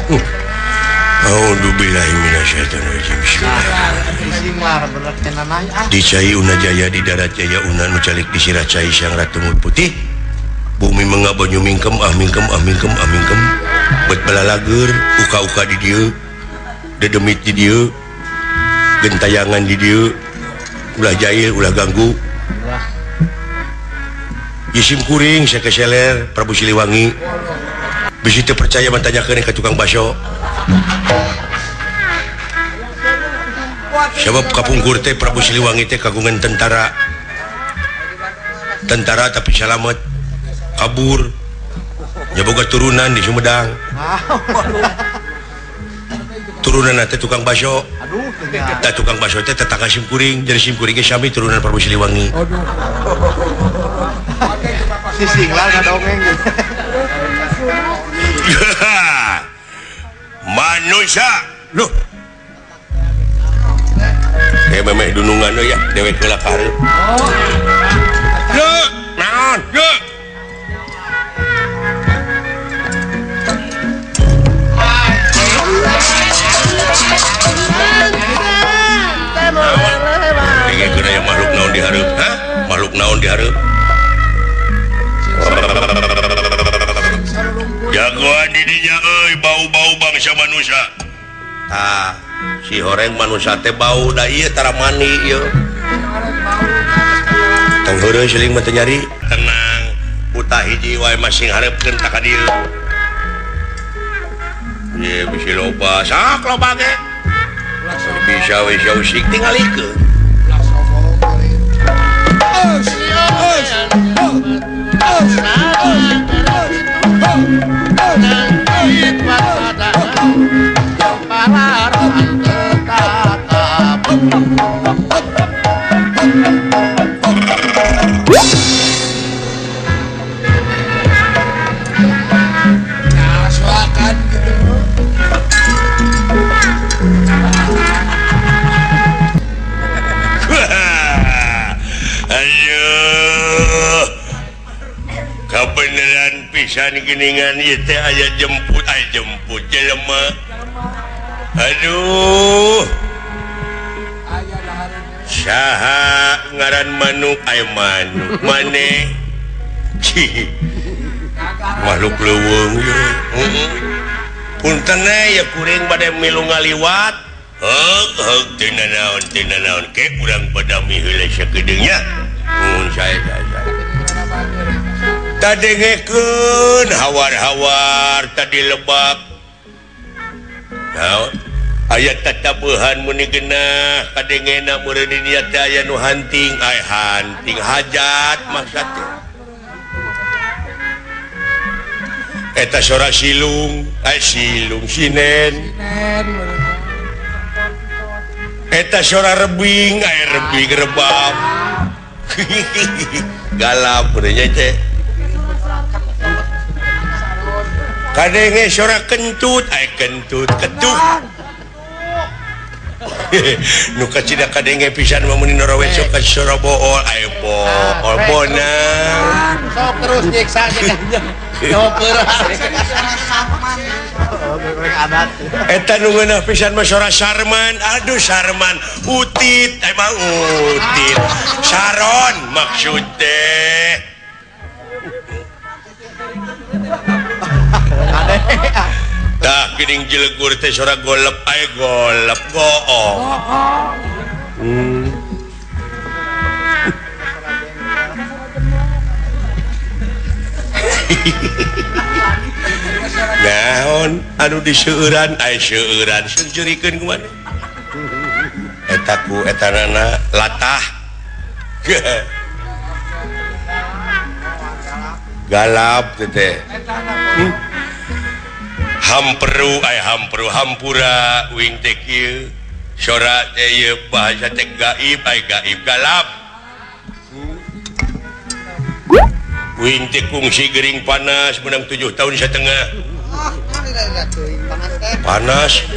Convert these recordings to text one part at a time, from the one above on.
A'udzubillahi minasyaitonirrajim. Di cai una jaya di darat jaya una nu calik di sirah cai sang ratu mut putih. Bumi mengabanyu mingkem mingkem mingkem mingkem. Bet balalager uka-uka di dieu. Dedemit di dieu. Gentayangan di dieu. Ulah jahil ulah ganggu. Yisim kuring sakeseler Prabu Siliwangi. Bisi teu percaya mantanyakeun ka tukang baso. Sebab kapungkur teh Prabu Siliwangi teh kagungan tentara tapi selamat kabur nya boga turunan di Sumedang. Turunan teh tukang baso. Da tukang baso teh tetangga simkuring jadi simkuring ge sami turunan Prabu Siliwangi. Sising lah ngadongeng gitu. Manusia loh memeh dunungan ya dewek heula ka hareup naon Ini makhluk naon di hareup makhluk naon di hareup jagoan didinya euy bau-bau bangsa manusia. Si horeng manusia teh bau da ieu tara mani ieu. Tong heureuy seuling mah teu nyari. Tenang, buta hiji wae masing hareupeun ta ka dieu. Ye bisi loba, sak loba ge. Bisa we sausik tingalikeun. Kebenaran pisan geningan ieu teh aya jemput jelema. Aduh. Saha ngaran manuk aya manuk maneh. Makhluk leuweung ye. Punten ya kuring bade milu ngaliwat. Heug teu naon ke urang badami heula sakedeungnya. Mun sae. Tadengekeun hawar-hawar tadi lebak. Naon? Aya tatabeuhan muni geunah kadengena meureun dinya teh aya nu hunting, hunting hajat maksud teh. Eta sora silung, silung sinen. Eta sora rebing, rebing rebab. Galap meureun teh. Kadenge sora kentut, kentut ketuk. Nu kacida kadenge pisan mah mun narawe sok ka sora bool, bool bonang. Sok terus nyiksa kita. Nyoper. Eta nu ngeunah pisan mah sora Sarman, aduh Sarman, utit, emang utit. Saron maksud teh. Dah geuning jelegur teh sora golep golep goong. Naon anu diseueuran seueuran seujurikeun kumaha. Eta ku etanana latah. Galap teh. Hampura wing teh kieu sora teh ieu bahasa teh gaib gaib galap. Wing teh kungsi gering panas menang 7 tahun setengah. Panas.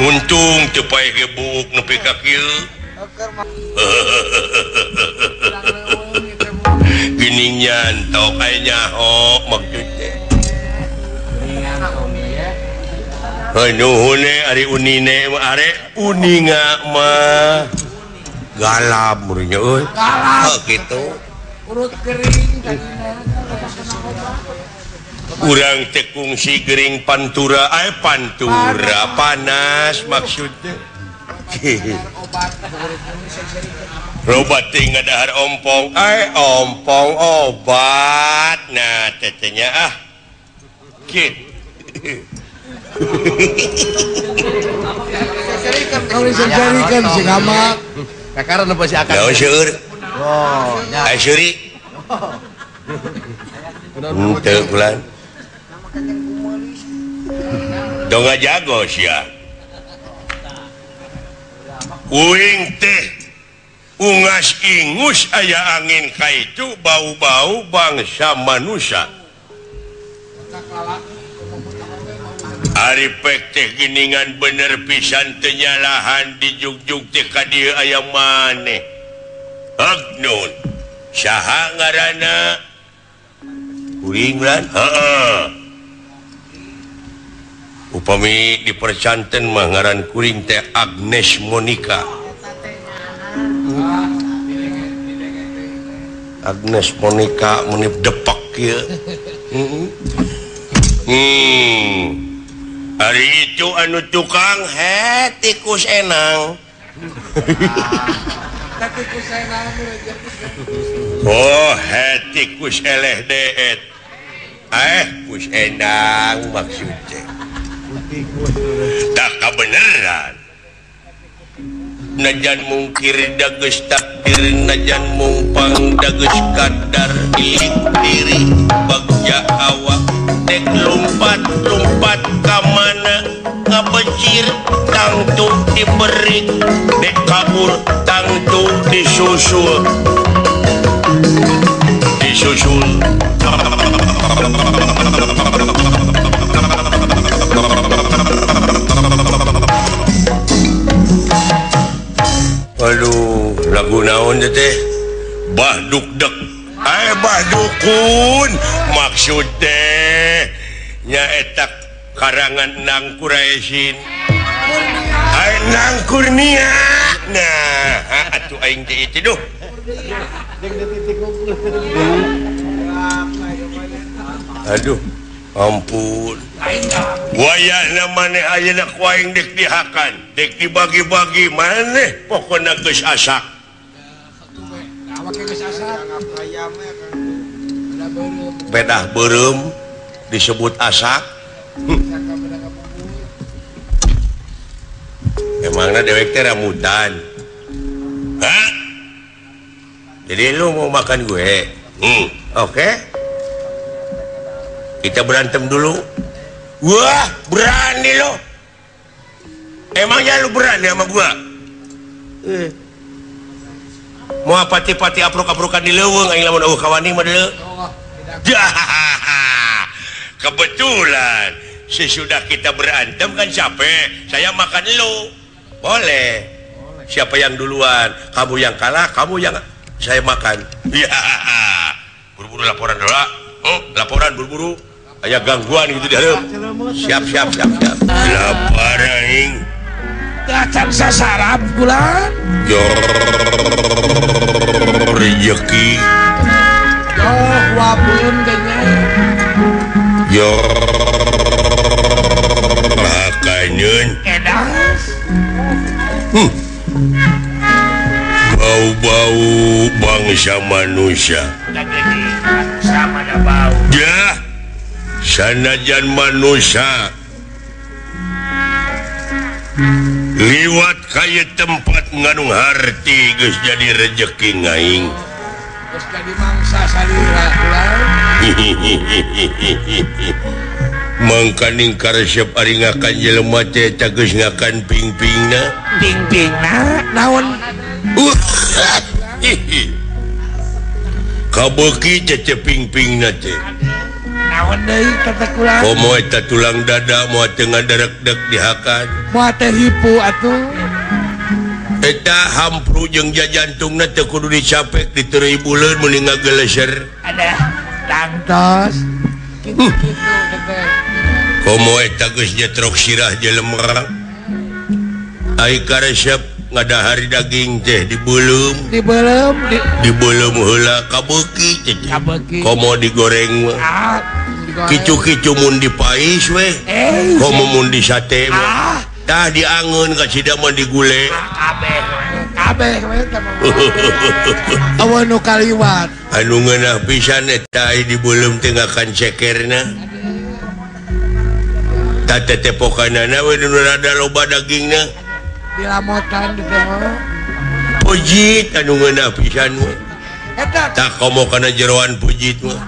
Untung teu paeh gebuk nepi ka kieu. Heeh. 「 Gini nyantok aya nyaho maksudnya. 「 Gini nyantok aya nyaho maksudnya. 「 Gini nyantok aya nyaho maksudnya. 」 Gini nyantok aya nyaho maksudnya. 」 Gini nyantok aya nyaho maksudnya. 」 Gini nyantok aya nyaho maksudnya. 「nuhune ari unine are uninga mah galam murnya euy. Oh kitu. Urut gering Urang teh kungsi gering pantura pantura panas maksudnya. Obat tinggal dahar ompong ompong obat nah tetenya kit kalau disejarikan si gamak kakaran apa si akan naon seueur nya seuri teu kulan dong jago sia uing teh ungas ingus aya angin kaitu bau-bau bangsa manusia ari pek teh geningan bener pisan teu nyalahan di jugjug teh ka dieu aya maneh agnon saha ngaranna uing lan heeh upami dipercanten mah ngaran kuring teh Agnes Monica. Agnes Monica menip depak kieu. Hari itu anu tukang tikus enang. Oh, tikus eleh deet. Kus enang maksudnya. Tak kebenaran najan mungkir dages takdir najan mumpang dages kadar ilik diri bagja awak dek lompat kamana ngabecir tangtu diberi dek kabur tangtu disusul aduh lagu naon teh bahduk dek bahdukun maksud teh nya eta karangan Nang Quraisyin Nang Kurnia nah atuh aing teh itu duh aduh ampun wayahna maneh ayeuna ku aing dek dihakan dek dibagi-bagi maneh pokona geus asak pedah beureum disebut asak emangna dewek teh rambutan jadi lu mau makan gue oke kita berantem dulu. Wah, berani lo. Emangnya lu berani sama gua? Mau pati-pati aprok-aprokan di leuweung aing lamun eueuh kawani mah deuleu. Kebetulan sesudah kita berantem kan capek. Saya makan lu. Boleh. Siapa yang duluan? Kamu yang kalah, kamu yang saya makan. Ya. Buru-buru laporan dulu. Laporan buru-buru. Aya gangguan gitu di hareup. Siap. Lapar aing. Dacan sasarap bulan. Rezeki. Wapun kayaknya. Makanun. Edas. Bau-bau bangsa manusia. Sama ada bau. Ya. Sanajan manusia liwat kaya tempat nganu harti geus jadi rezeki ngaing Geus jadi mangsa salira mangkaning karesep ari ngakan jelema teh eta geus ngakan ping-pingna naon kabeuki cece ping-pingna teh naon deui kata kula komo eta tulang dada moal teu ngadarek-dek dihakan moal teh hipu atuh eta hampru jeung jajantungna teu kudu dicapek diteureuy buleun mun ngageleser ada tangtos gitu teteh komo eta geus nyetrok sirah jelema ai karesep ngadahari daging teh dibelum heula kabeuki komo digoreng mah kicu-kicu mun dipais we komo mun di sate mah tah diangeun ka cida mah digule kabeh we awan nu kaliwat anu ngeunah pisan eta ai dibelum teh ngakan cekerna tah tetepokanana we nu rada loba dagingna dilamotan di tengah pujit anu ngeunah pisan we tah komo kana jeroan pujit mah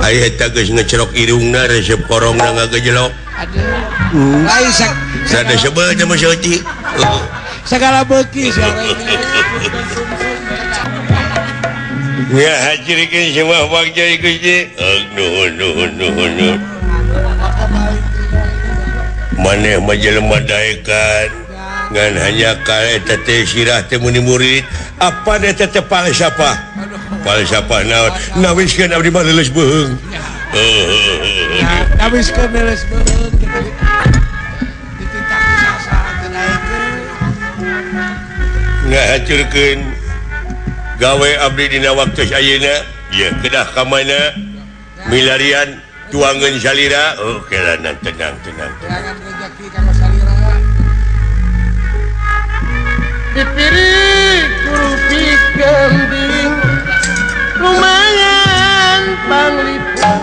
aya eta geus ngecerok irungna resep korongna ngagejelok lain sada sebeuh mah seuti segala beuki ya hajirikeun semua wajah Gusti nuhun maneh mah jelema daekan ngan hanya ka eta teh sirah teh muni murid apa da teh palsafah naon nawiskeun abdi mah leuleus beung nawiskeun leuleus beung dititah sasa dinaikeun ngahancurkeun gawe abdi dina waktu ayeuna ya kedah ka mana milarian tuangan salira kelanan tenang jangan rezeki kanggo salira dipiri kurupi kembing lumayan pangliput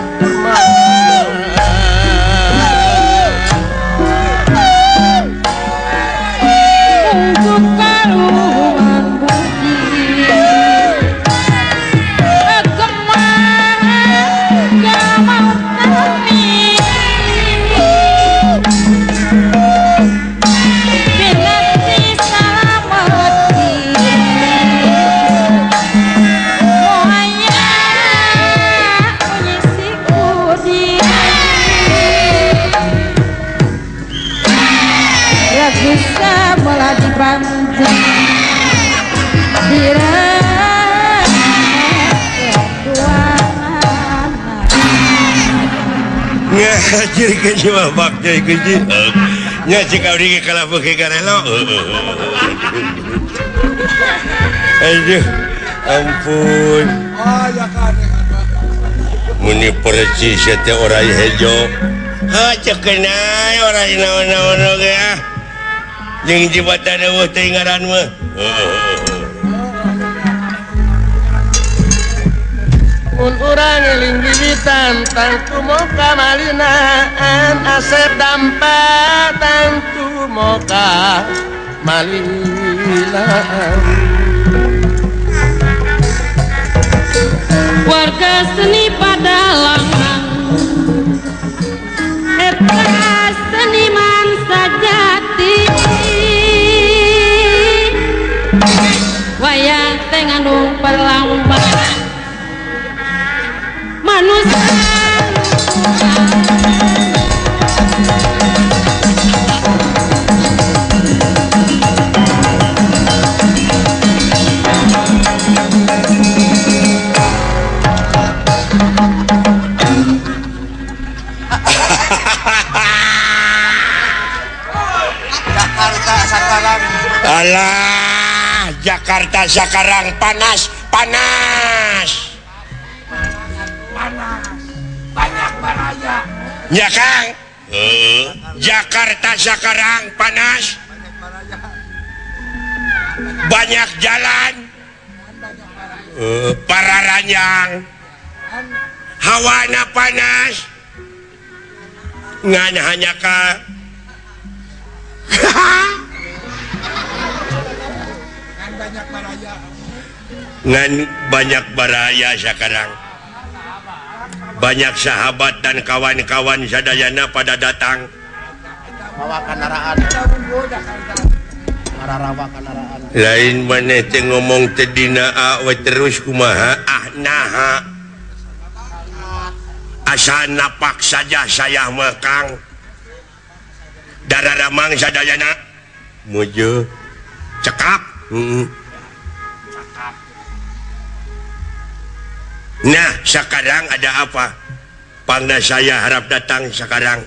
untuk karuman budi ngajirkeun cuma bakja Gusti nya cik abdi ge kalah beuki karelo aduh ampun ya kadeh muni percis teh orai hejo ha cekenai orai naon-naon oge ah jeung jibatan eueuh teh ngaran mah mun urang eling bibitan tangtu moka malinaan asep dampak tangtu moka malinaan warga seni pada langang eta seniman sajati wayang teh ngandung perlambangan manusia Jakarta sekarang alah Jakarta sekarang panas banyak baraya ya Kang Jakarta sekarang panas banyak jalan para ranjang hawana panas ngan hanya ka ngan banyak baraya sekarang banyak sahabat dan kawan-kawan sadayana pada datang bawa kendaraan rawa kendaraan lain maneh teh ngomong teh dina awe terus kumaha naha asal napak saja saya mah Kang dararamang sadayana muju cekap nah sekarang ada apa pangna saya harap datang sekarang.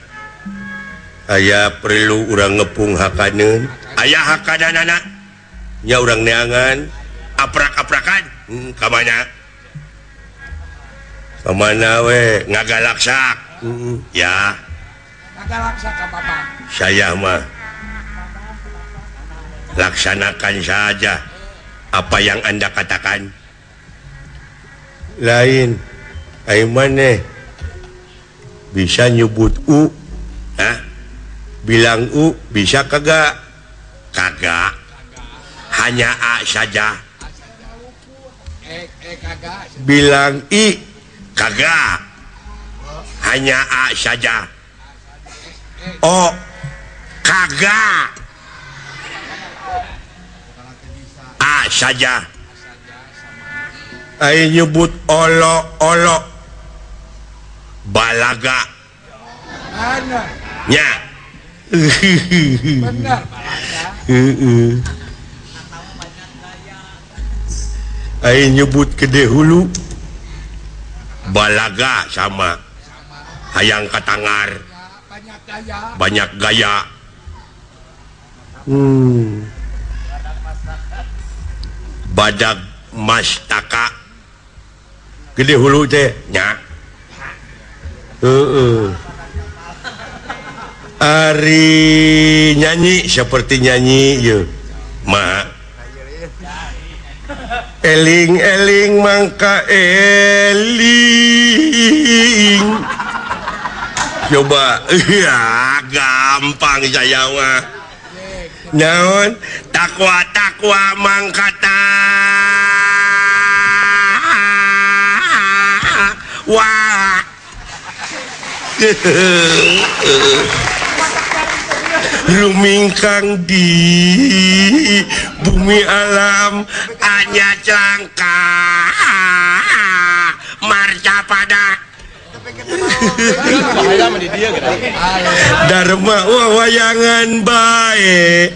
Aya perlu urang ngepung hakaneun. Aya hakanan anak. Nya urang neangan aprak-aprakan. Ka mana? Ka mana we? Ngagalaksak. Ya. Ngagalaksak ka Bapak. Saya mah laksanakan saja apa yang Anda katakan. Lain ai maneh bisa nyebut u. Hah? Bilang u bisa kagak? Kagak. Hanya a saja. Kagak. Bilang i kagak. Hanya a saja. O kagak. A saja. Ai nyebut olo balaga. Mana? Nya. Benar Ai nyebut gede hulu balaga sama. Hayang katangar. banyak gaya. Banyak gaya. Badag mastaka. Gede hulu teh nya. Ari nyanyi seperti nyanyi ya. Ma. Eling-eling mangka eling. Coba ya gampang saya mah. Naon takwa mangkata wah. Rumingkang di bumi alam hanya cangka marca pada Dharma wawayangan bae.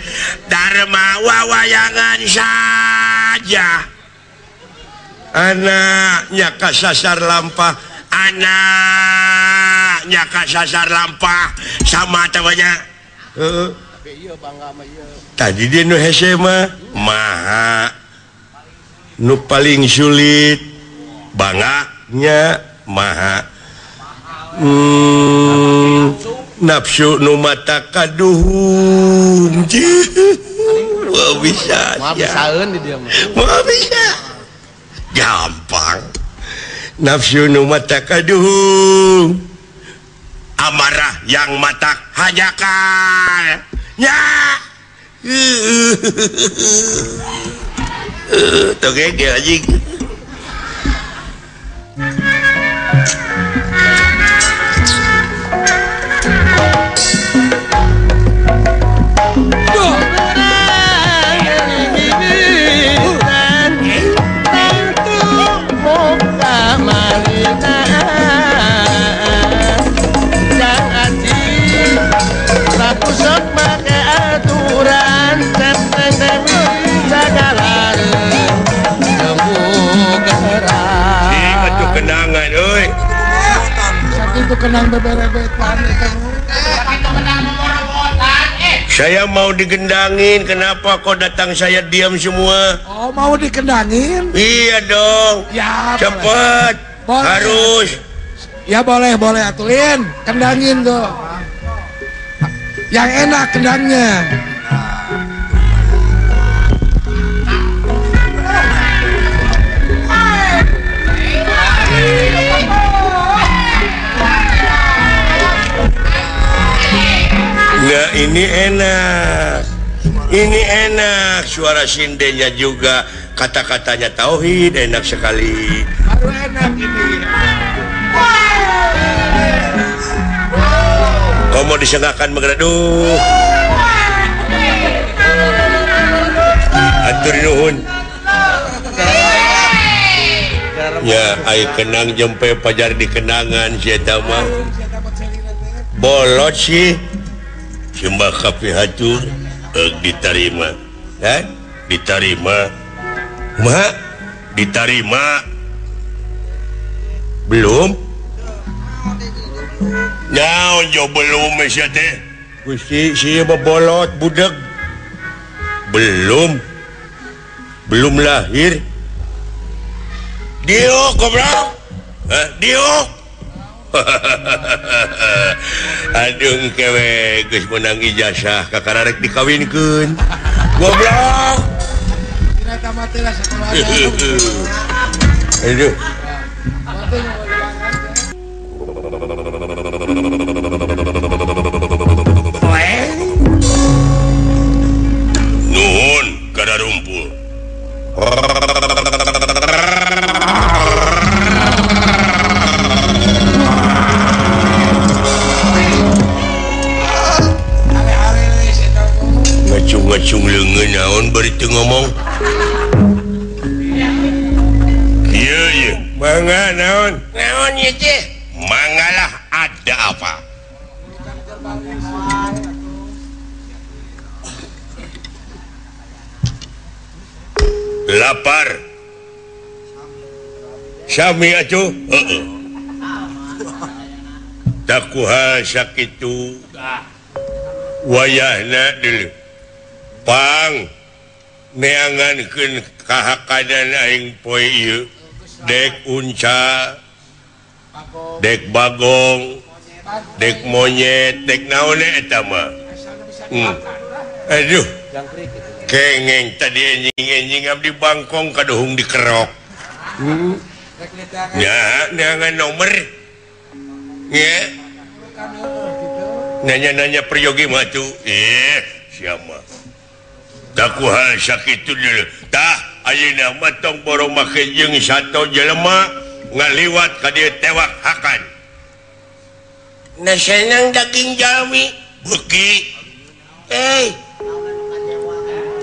Dharma wawayangan saja. Anaknya kasasar lampah. Anaknya kasasar lampah. Sama tawanya. Tadi dia nu hese mah maha. Nu paling sulit banganya maha. Nafsu nu mata kaduhung. Wah bisa. Bisaeun di dieu mah. Wah bisa. Gampang. Nafsu nu mata kaduhung. Amarah yang mata hajakan. Ya. Tuh kayak dia anjing. Itu kenang beberebetan itu. Saya mau digendangin. Kenapa kok datang saya diam semua? Oh, mau dikendangin? Iya dong. Ya, cepet. Boleh. Harus. Ya boleh atulin. Kendangin tuh. Yang enak kendangnya. Nah, ini enak suara sindenya juga, kata-katanya tauhid enak sekali. Baru enak ini. Kau mau disengahkan mengereduh. Atur nuhun. Ya, ai kenang jempe pajar di kenangan si eta mah. Bolot sih. Cuma kapi hatur diterima. Diterima. Mak, diterima. Belum. Naon jo belum sia teh? Gusti si bebolot budak. Belum lahir. Dio goblok. Dio. Aduh kewe geus menang ijazah kakararek dikawinkeun. Goblok. Dina tamate lah sekolah. Aduh. Nuhun kada rumpul. Ngacung leungeun naon bari teu ngomong. Ieu mangga naon? Naon ieu teh? Mangalah ada apa? Lapar. Sami atuh? Heeh. Takuha sakitu. Wayahna deuleu. Pang neangankeun kahakadan aing poe ieu. Dek unca, dek bagong, dek monyet, dek naon eta mah. Aduh. Kengeng tadi enjing abdi bangkong kaduhung dikerok. Ya, neangan nomor. Ya. Nanya-nanya peryogi mah tuh. Siapa? Takuha sakitu dulu. Tah, ayeuna mah tong boro make jeung sato jelema ngaliwat ka dieu tewak hakan. Na senang daging jalmi beuki.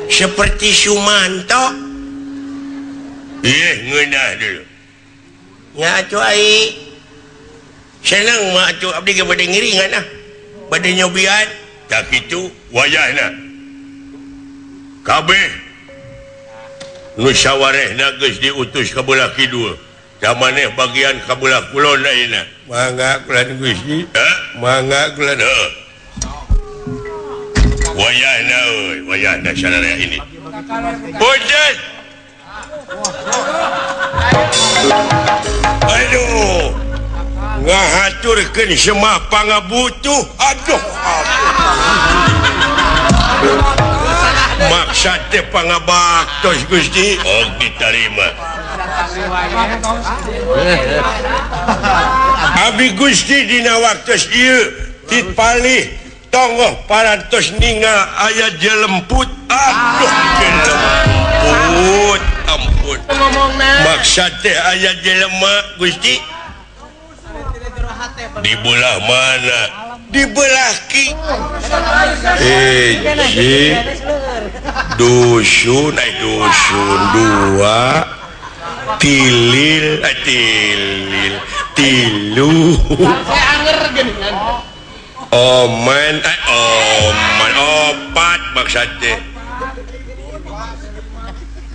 Seperti Sumanto. Ngeunah dulu. Nya atuh ai. Senang mah atuh abdi ge bade ngiringan ah. Bade nyobian. Tak kitu wayahna. Kabeh nu sawarehna geus diutus ka belah kidul. Da maneh bagian ka belah kulon ayeuna. Mangga kulan Gusti. Mangga kulan heuh. Wayahna euy, wayahna sararea ini. Punten. Aduh. Ngahaturkeun semah pangabutuh. Aduh. Maksud teh pangabaktos Gusti. Oh diterima. Abi Gusti dina waktos ieu dipalih tonggoh parantos ningal aya jelemput. Aduh jelemput. Ampun. Maksud teh aya jelema Gusti. Di belah mana? Di belah ki. Si dusun dua tilil tilu oman opat maksudnya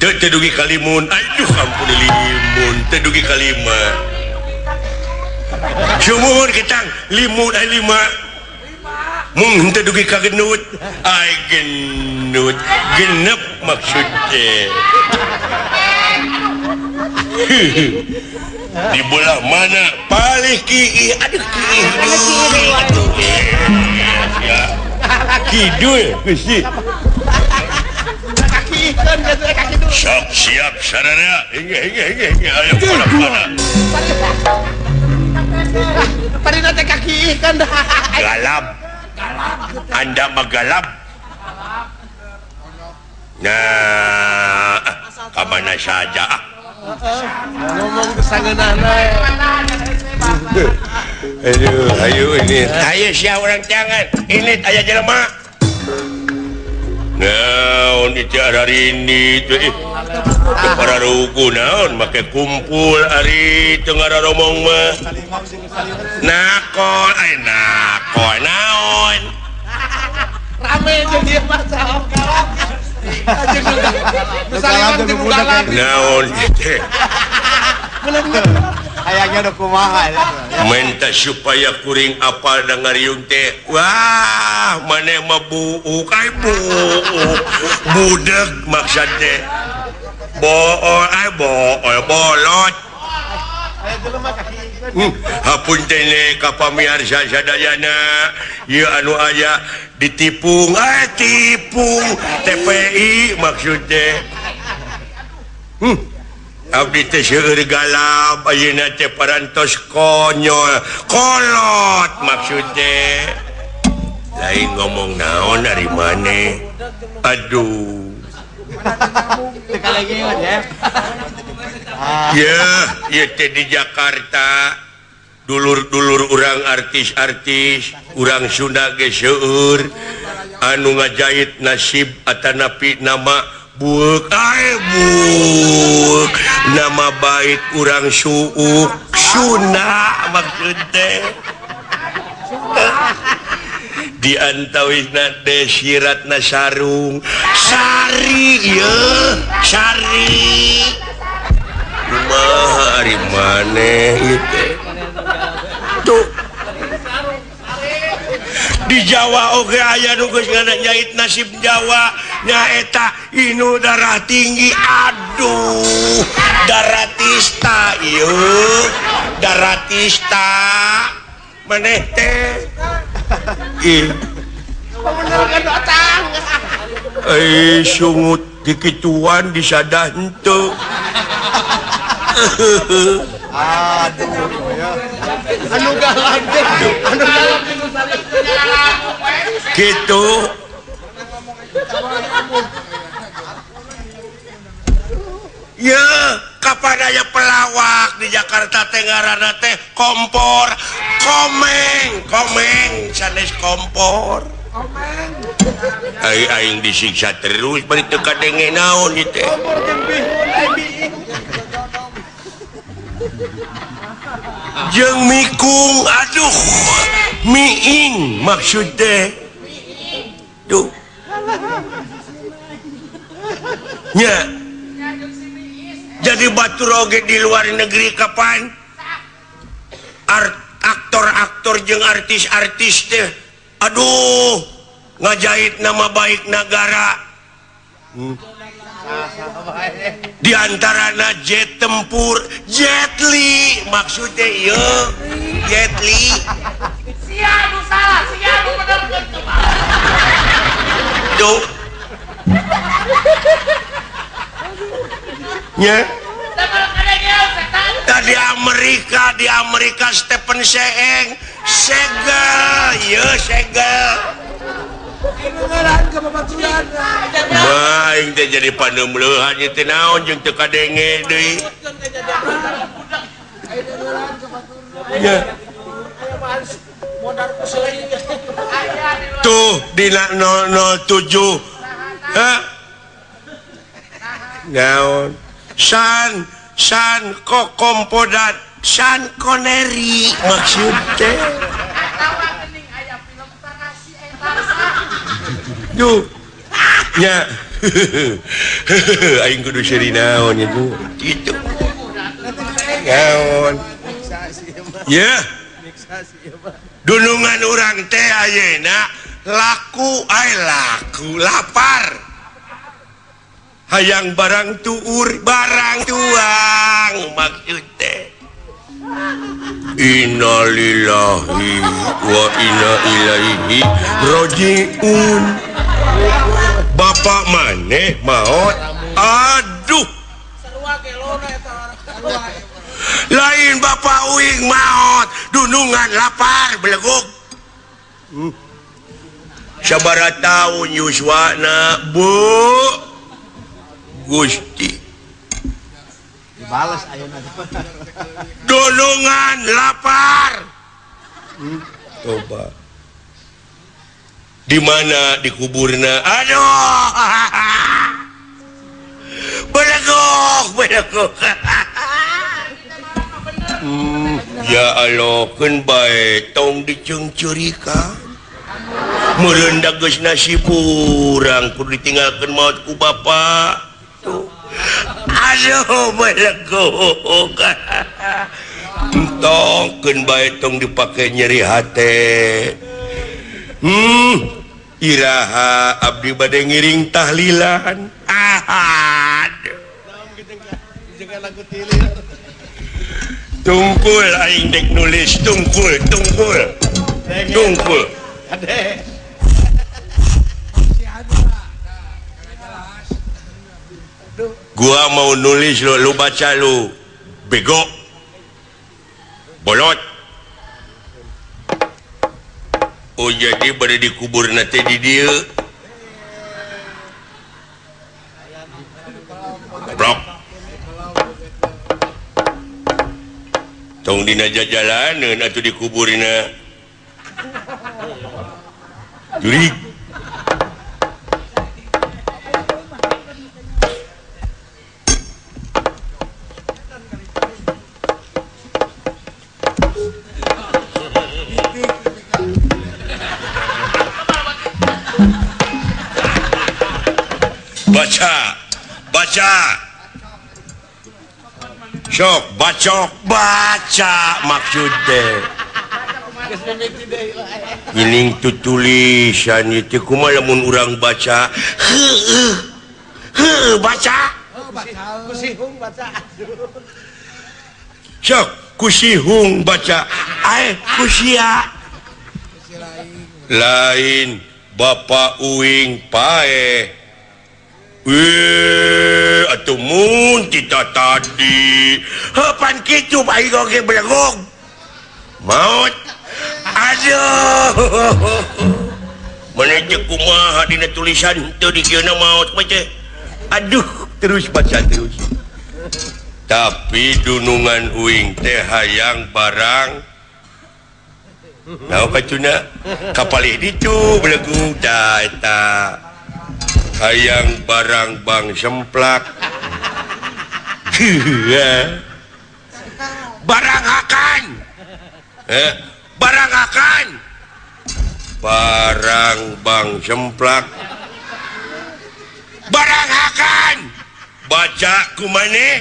tedugi kalimun. Aduh ampun limun tedugi kalima sumur ketang limun lima mung tedugi kagenut ai genut genep maksudnya. Di belah mana palih ki aduh kidul Gusti. Sok siap sarana hingga ayo pada Parina teh kaki ikan dah. Galap. Anda magalap. Nah, kemana saja? Ngomong kesangeunana. Ayo ini. Ayo sia orang jangan. Ini aya jelema. Naon itu hari ini tuh para ruku naon make kumpul ari tengah romong mah nakol naon Rame jadi masalah. naon teh Kayaknya udah kumaha ya. minta supaya kuring apal dengariung teh wah maneh mah buuk ai buuk budeg maksud teh bool ai bool bolot hapun teh ka pamirsa sadayana ieu anu aya ditipung tipung TPI maksud teh abdi teh seueur galap ayeuna teh parantos konyol kolot maksud teh lain ngomong naon ari maneh aduh ya ieu teh di Jakarta dulur-dulur urang artis-artis urang Sunda ge seueur anu ngajait nasib atanapi nama buuk nama baik urang suuk Sunda maksud teh diantawina Desiratna sarung sari ya sari kumaha ari maneh itu tuh di Jawa oge aya nu geus ngajait nasib Jawa nyaeta inu darah tinggi aduh daratista ieu daratista maneh teh sungut dikituan disadah henteu aduh ya anu galak gitu ya kapadaya pelawak di Jakarta teh ngaranna teh kompor komeng sanes kompor aing disiksa terus bari teu kadenge naon ieu teh jeung mikung aduh miing maksud teh tuh nya jadi batur oge di luar negeri kapan aktor-aktor jeung artis-artis teh aduh ngajait nama baik negara di antarana jet tempur Jet Li maksudnya ieu Jet Li sia nu salah sia nu benerkeun tuh nya di Amerika Stephen Seeng segel ieu segel maing teh jadi paneumleuhan ieu teh naon jeung teu kadenge deui tuh dina 007 naon san kokompodat san koneri maksud teh duh nya aing kudu seri naon nya tuh kitu naon ya dunungan urang teh ayeuna laku lapar hayang barang tuur barang tuang maksud teh innalillahi wa inna ilaihi rajiun bapak maneh maot aduh lain bapak uing maot dunungan lapar beleguk sabaraha taun yuswana bu Gusti dibalas ayeuna dunungan lapar coba di mana dikuburna aduh beleguk ya Allah keun bae tong diceungceurika meureun da geus nasib urang kudu ditinggalkeun maot ku bapak tuh aduh beleguk entongkeun bae tong dipake nyeri hate. Iraha abdi bade ngiring tahlilan. Tungkul aing dek nulis tungkul. Gua mau nulis lu baca lu bego bolot. Oh jadi pada dikubur nanti di dia blok tong dina jalanan atau dikuburina jurig. baca sok baca maksudnya ini tulisan itu kumaha lamun urang baca baca sok kusihung baca kusia lain Bapak Uing pae atuh mun kita tadi pan kitu bae oge belegog maut aduh mana cek kumaha dina tulisan teu dikieuna maut baca aduh terus baca terus tapi dunungan Uing teh hayang barang naon kacuna kapalih ditu belegu da eta hayang barang bang semplak barang akan barang bang semplak barang akan baca kumane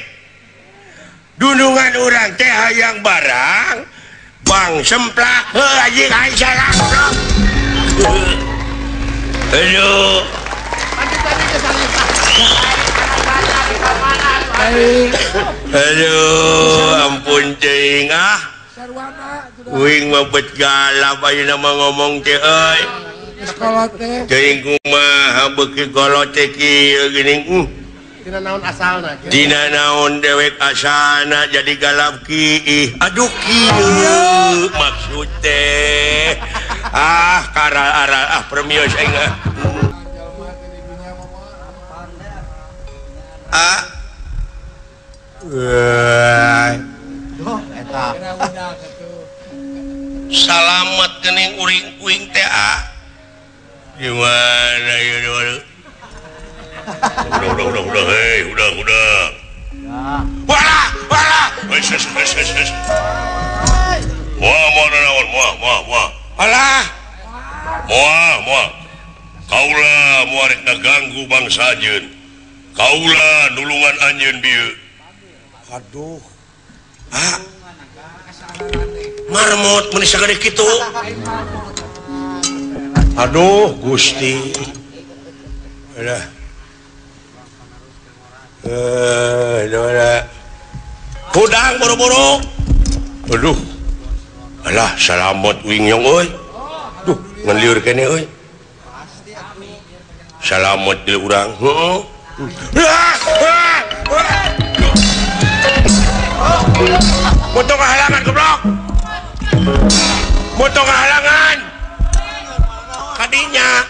dunungan orang teh hayang barang bang semplak anjing aing salah goblok aduh aduh ampun cing Uing mah bet galap ayeuna mah ngomong teh euy kolot teh cing kumaha beuki kolot teh kieu geuning dina naon asalna dina naon dewek asalna jadi galap kieu aduh kieu maksud teh kara premios aing salamat kening uring-uing teh gimana ya udah hei udah wala wah alah moal kaulah muarek ngaganggu bangsa ajeun kaulah nulungan anjeun bieu aduh marmot mun sagede kitu aduh Gusti udah hudang boro-boro aduh alah salamet Uing Nyong euy duh ngan lieur kene euy salamet di urang moto kehalangan goblok moto kehalangan kadinya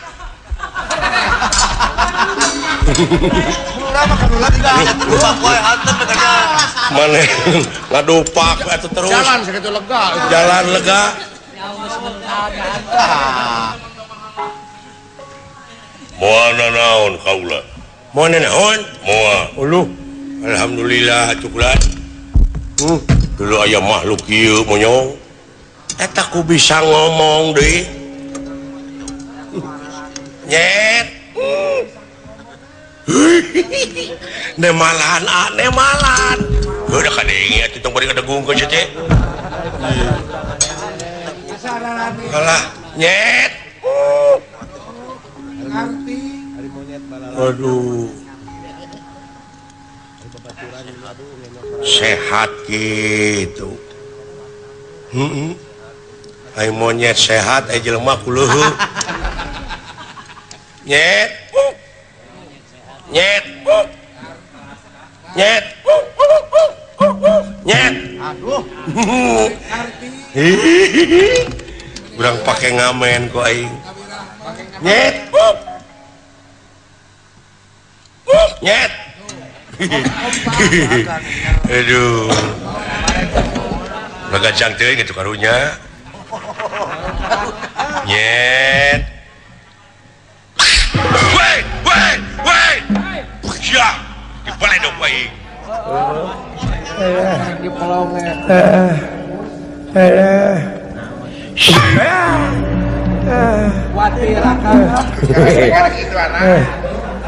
mana ngadupak atuh terus jalan segitu lega jalan lega moal naon kaula moal naon moal uluh alhamdulillah cukulan dulu aya makhluk ieu monyong eta ku bisa ngomong deui nyet nemalan udah kadenge atuh kita beri kedegung ke cete. Kalah nyet. Aduh. Sehat gitu. Hai monyet sehat jelema ku leuheuh. Nyet. Nyet. Nyet. Nyet. Aduh. Urang pake ngamen ku aing. Nyet. Nyet. Aduh. Ngagajang teuing gitu karunya. Nyet. Wait. Ya, dibalik dong aing. Di polongnya. Wati raka.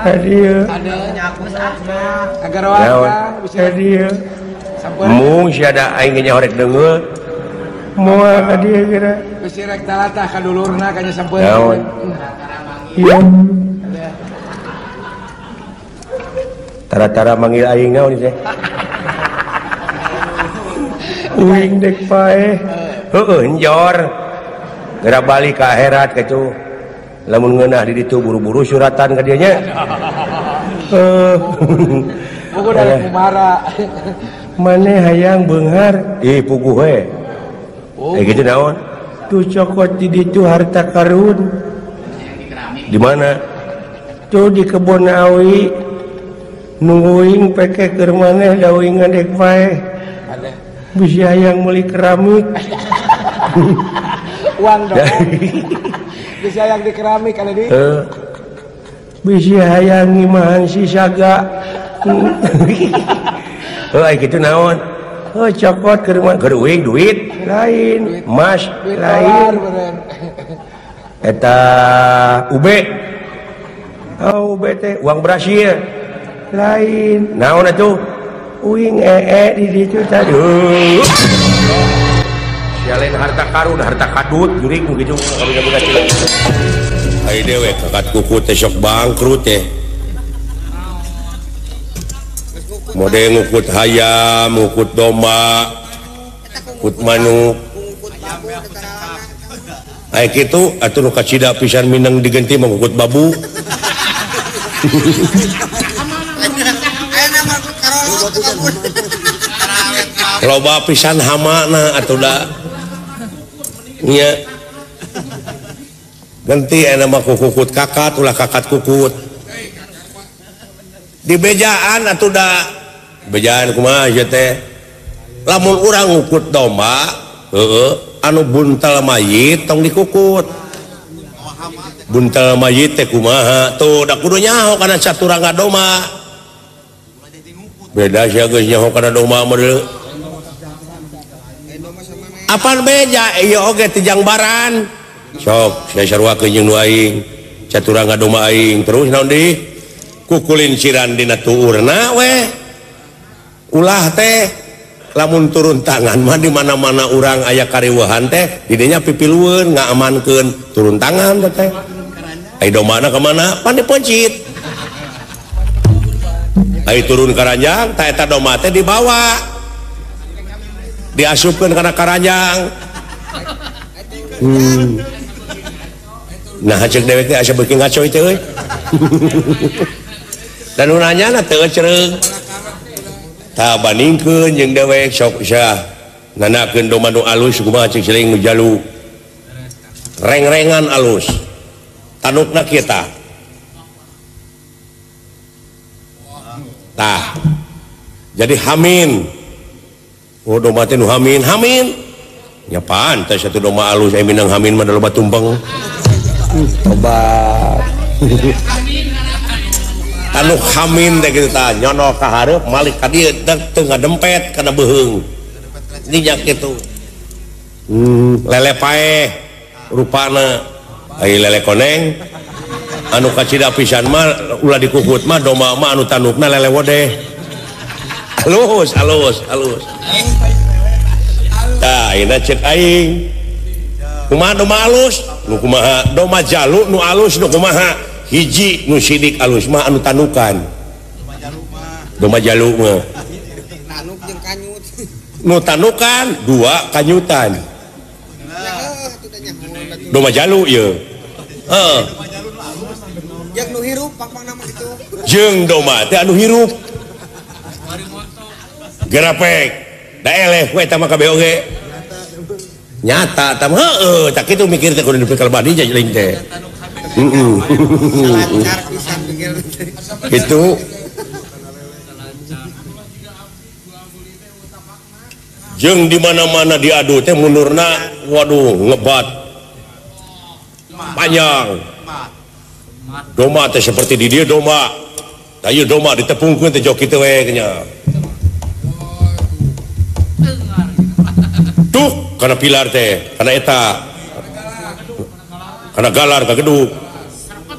Hadiah. Ada nyakus agar warga bisa Hadiah. Mung si ada aing nya horek deungeu. Moal hadiah kira. bisi rek talatah ka dulurna kanya sampeun. Naon? Iya. Tara-tara manggil aing naon teh? Uing dek pae. Heueuh njor. Geura balik ka akhirat kitu. Lamun ngeunah di ditu buru-buru suratan ka dieu nya. Buku dari Kumara. Mane hayang beunghar. Puguh we. Gitu naon? Tu cokot di ditu harta karun. Di mana? Tu di kebun awi. Nungguing peke keur maneh da uing ngadek pae. Bisi hayang meuli keramik. Uang dong. Bisa yang di keramik kan di. Bisi hayang ngimahan si saga. Ai kitu naon? Cokot keur maneh Keur uing duit lain. emas Duit lain. dolar beren. eta ube Oh bete uang Brasil lain. naon atuh? Uing di ditu tadi. Sialain harta karun, harta kadut, jurig nu kitu kabina-bina cilik. Ai dewe kakat kuku teh sok bangkrut teh. Mode ngukut hayam, ngukut domba, ngukut manuk. Ai kitu atuh nu kacida pisan minang diganti mah ngukut babu. Loba pisan hamana atuh da. Nya. Ganti aya mah kukut kakat ulah kakat kukut. Di bejaan atuh da. Bejaan kumaha ieu teh? Lamun urang ngukut domba, anu buntel mayit tong dikukut. Buntel mayit teh kumaha? Tuh da kudu nyaho kana caturanga domba. Beda sia geus nyaho kana domba mah deui. Apaan beja ieu oge ti jangbaran. Sok saya sarwakeun jeung nu aing. Caturanga domba aing terus naon deui? Kukulin siran dina tuurna we. Ulah teh lamun turun tangan mah di mana-mana urang aya kariweuhan teh di dinya pipilueun ngaamankeun turun tangan teh. Ai domana ka mana? Pan dipencit. Ai turun karanjang tah eta domba teh dibawa. Diasupkeun kana karanjang. Nah cek dewek teh asa beuki ngaco teh euy. Dan nanyana teu cereung. Tah bandingkeun jeung dewek sok sia nanakeun domba nu alus kumaha cek celing nu jalu. Reng-rengan alus. Tanukna kita. Tah. Jadi hamin. Oh domba teh nu hamin. Nya pantes atuh domba alus aya minang hamin mah da loba tumpeng. Tobat. Anu hamin teh kitu tah nyono ka hareup malik ka dieu teu ngadempet kana beuheung. Nya kitu. Lele paeh rupana ai lele koneng anu kacida pisan mah ulah dikukut mah domba mah anu tandukna lele wodeh. halus tah ina cek aing kumaha doma alus nu kumaha doma jaluk nu alus nu kumaha hiji nu sidik alus mah anu tanukan doma jaluk mah tanuk jeung kanyut nu tanukan dua kanyutan doma jaluk ye jeung nu hirup pang nama gitu jeung doma teh anu hirup gerapek da eleh we tah mah kabeh oge nyata tah heueuh tak kitu mikir teh kudu dipikir badi jajling teh itu jeung di mana-mana diadu teh munurna waduh ngebat panjang doma teh seperti di dia doma tah ieu doma ditepungkeun teh jok kitu we nya tuh kana pilar teh kana eta kana galar ka gedug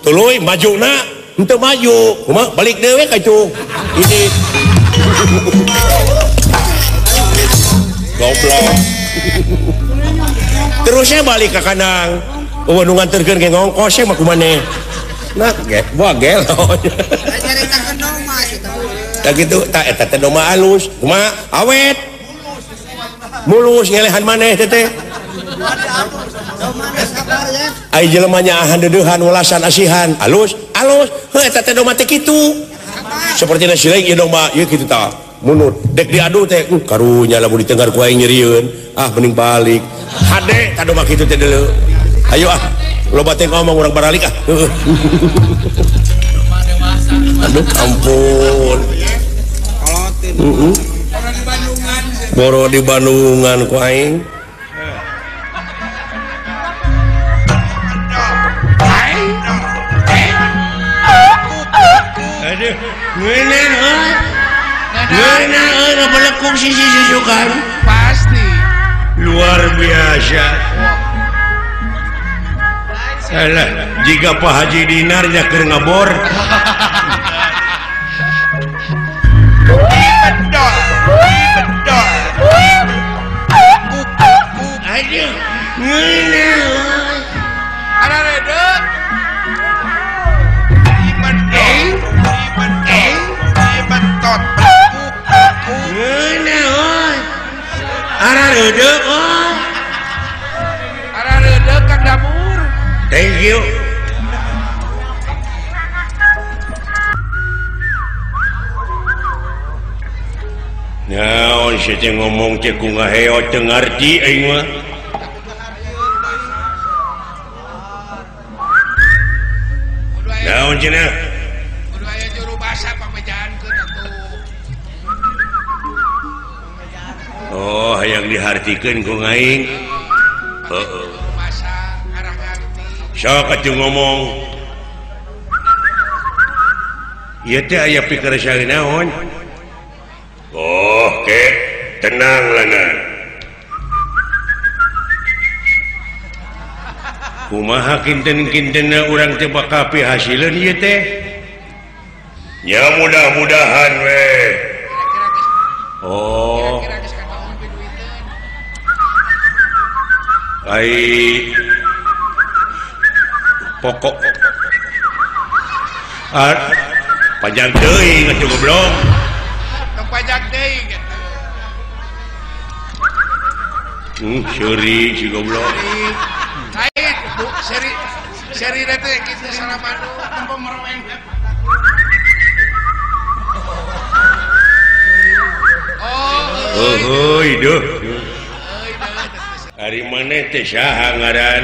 tuluy majuna henteu maju kumaha balik dewe ka itu ini goblok terusnya balik ke kanang nu nganterkeun ge ngongkos mah kumaneh nah wah gelo nyaritakeun doma kitu tah kitu tah eta teh doma alus kumaha awet mulus ngelehan maneh teh ai jelema nyaahan deudehan welasan asihan alus heuh eta teh doma teh kitu seperti na sileung ieu doma ieu kitu tah munut dek diadu teh karunya lamun ditenggar ku aing nyerieun mending balik hade tah doma kitu teh deuleu ayo loba teh ngomong urang baralik aduh ampun boro di Bandungan ku aing aduh ngena belekung sisi-sisukan Pasti. luar biasa salah jika Pak Haji Dinarnya keur ngabor Bedol. aduh ngena Ada redek. Ibentot. ngena ara redek Ada redek Kang Damur. thank you naon sih teh ngomong teh ku ngaheo teu ngarti aing mah naon cenah Kudu aya juru bahasa pamejaankeun atuh. oh hayang dihartikeun ku aing heueuh Juru bahasa arah ngarti. sok atuh ngomong ieu teh aya pikeun sae naon oh ke tenang lana kumaha kinten-kintenna urang teh bakal pihasileun ieu teh nya mudah-mudahan we oh Kira-kira geus kataon piduiteun. ai pokok panjang teuing atuh goblok Tong pajak deui gitu. Seuri si goblok Lain, Bu, seri teh kitu salamanu tempo merweng. Oh, hidup hari maneh teh saha ngaran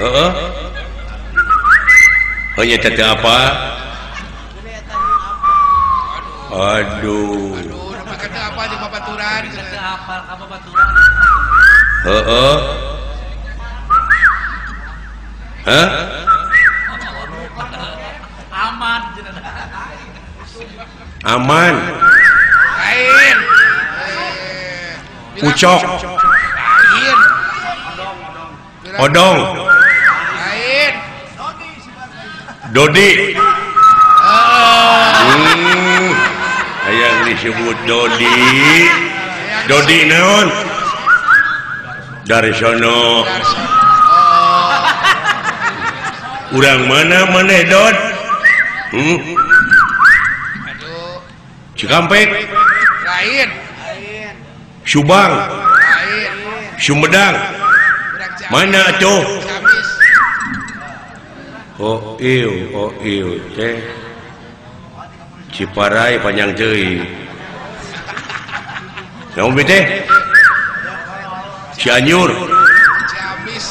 heeh hanya teh apa aduh nama kata apa di babaturan? Kata apa ka babaturan? heeh hah Aman. aman Lain. ucok Lain. odong Lain. dodi hayang disebut Dodi naon dari sono urang mana Dod Cikampek lain Subang Sumedang mana tuh teh Ciparai panjang teuing naon teh Cianjur Ciamis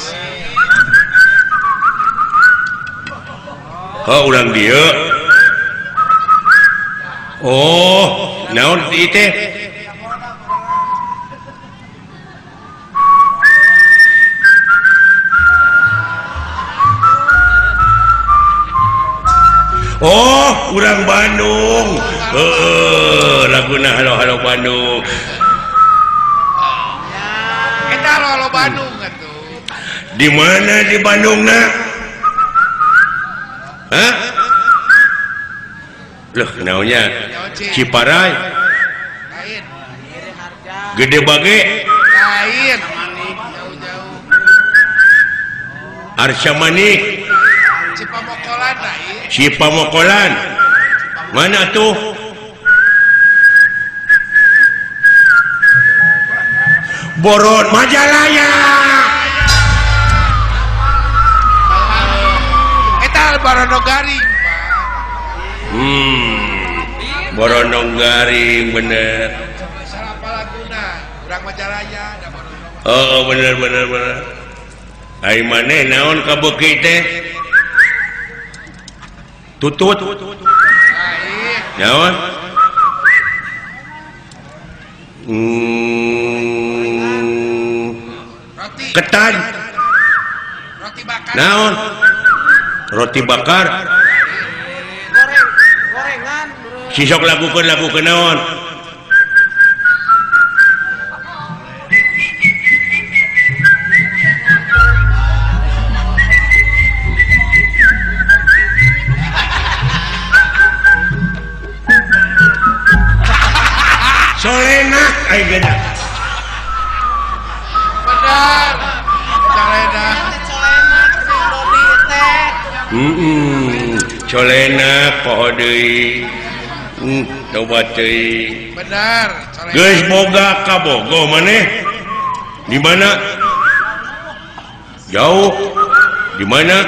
urang dia naon ieu teh urang Bandung laguna halo Bandung kita halo Bandung atuh di mana di Bandungna hah loh naonnya Ciparai lain Gede Bage lain jauh-jauh Arsya Manik Cipamokolan lain Cipamokolan mana tuh Boron Majalaya eta Barondogaring Borondogaring bener Salapalaguna urang Majalaya da Borondogaring bener ai maneh naon ka beuki teh tutut naon ketan roti bakar naon roti bakar gorengan sisok lagukeun naon solenak ai geudah benar solenak colenak poho deui coba teuing benar geus boga ka Bogo maneh di mana jauh di mana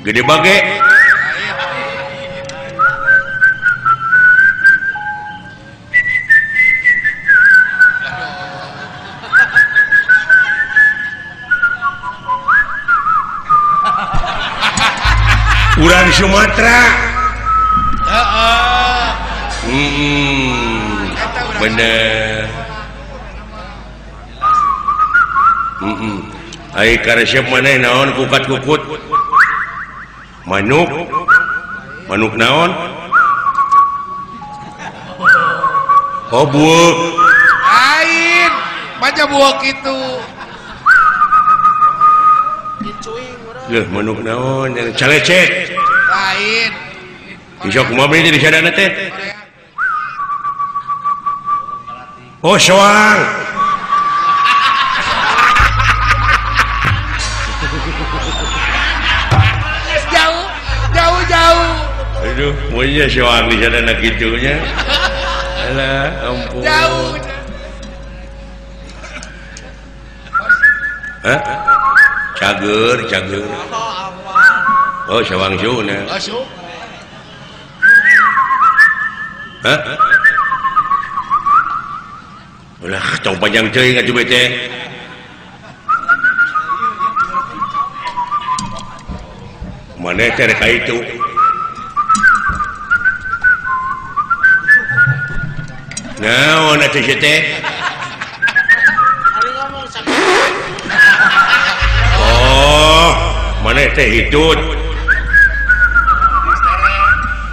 Gede Bage urang Sumatera bener ai karesep maneh naon kukat-kukut manuk naon buuk lain baca buuk itu manuk naon yang calecek lain isok mobil jadi sadana teh soang jauh aduh punya soang di sadana gitunya alah ampun jauh hah cager soang suna hah ulah tong panjang teuing atuh bete maneh teh rek itu naon atuh teh maneh teh hitut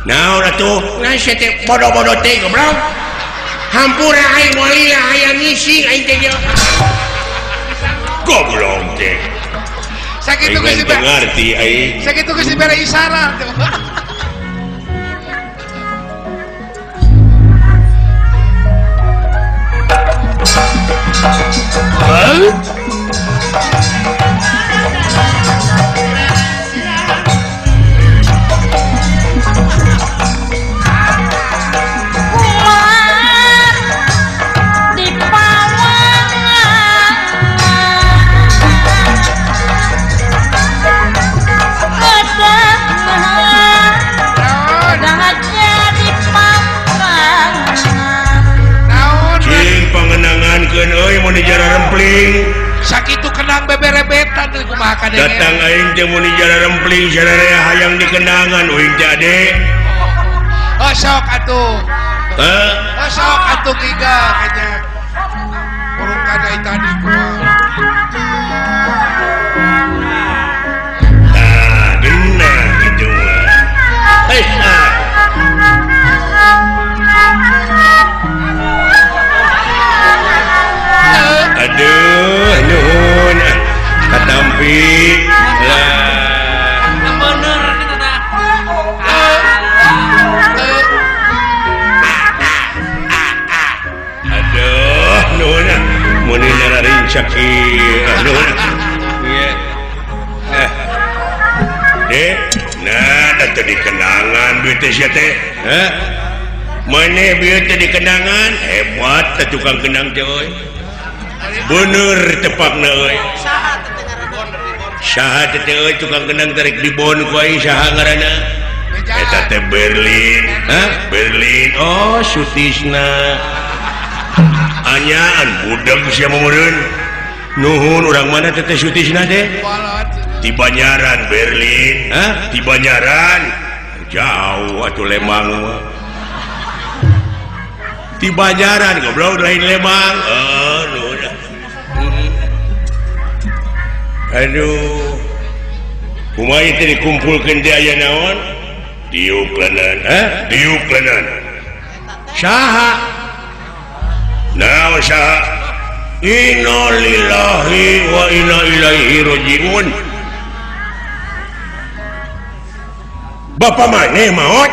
naon atuh nasi teh bodoh-bodoh teh goblok hampura aing walila aya ngisi aing teh goblok teh sakitu geus ngerti aing sakitu geus dibere isyarat Sakitu kenang beberebetan kumaha kadenge. Datang aing teh mun jara rempling sararea hayang dikenangan uing teh ade. Oh sok atuh. Oh sok atuh giga kanya. Urung kadai tadi kumaha. Nah, genah kitu mah. Hei, aduh nuhun katampi lah Bener gitu nah. aduh nuhun mun nararin caki nuhun iya dek nah atuh dikenangan bieu teh sia teh maneh bieu teh dikenangan hebat teh tukang kenang teh euy bener tepakna euy saha teh euy tukang kenang tarik dibon ku aing saha ngaranna eta teh Berlin Berlin oh Sutisna anyaan budak sia meureun nuhun urang mana teh Sutisna teh di Banyaran Berlin di Banyaran jauh atuh Lembang mah di Banyaran goblok lain Lembang aduh kumaha teh dikumpulkeun teh aya naon diuklanan diuklanan saha naon saha inna lillahi wa inna ilaihi rajiun Bapak maneh maot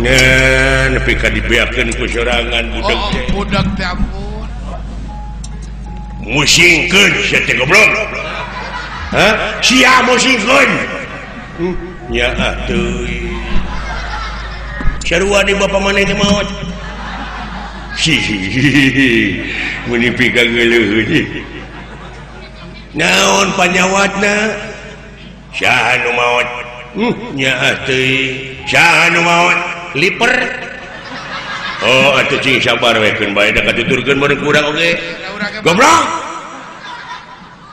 nah nepi ka dibeakeun ku sorangan budak teh budak teh ampun musingkeun sia teh goblok sia musingkeun nya atuh sarua di bapak maneh teh maot mun piga geuleuh naon panyawatna saha nu maot nya atuh saha nu maot liper oh atuh cing sabar we keun bae da katuturkeun bareng kurang oge goblok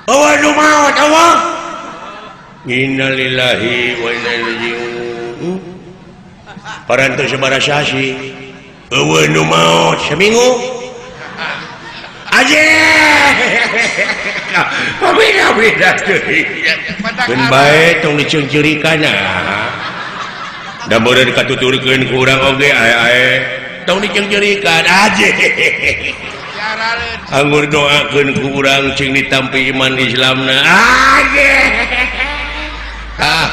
awa nu maot awa innalillahi wa inna ilaihi rajiun parantos sabaraha sasi awa nu maot saminggu aje beda-beda keun bae tong diceungceurikanna da meureun katuturkeun ku urang oge ae-ae tong diceungceurikan aje anggur doakeun ku urang cing ditampi iman Islamna aje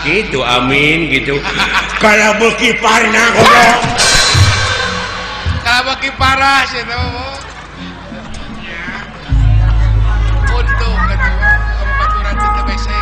gitu amin gitu kalau beuki parna goblok kalau beuki parah sih teh untuk kedua baturan cinta bese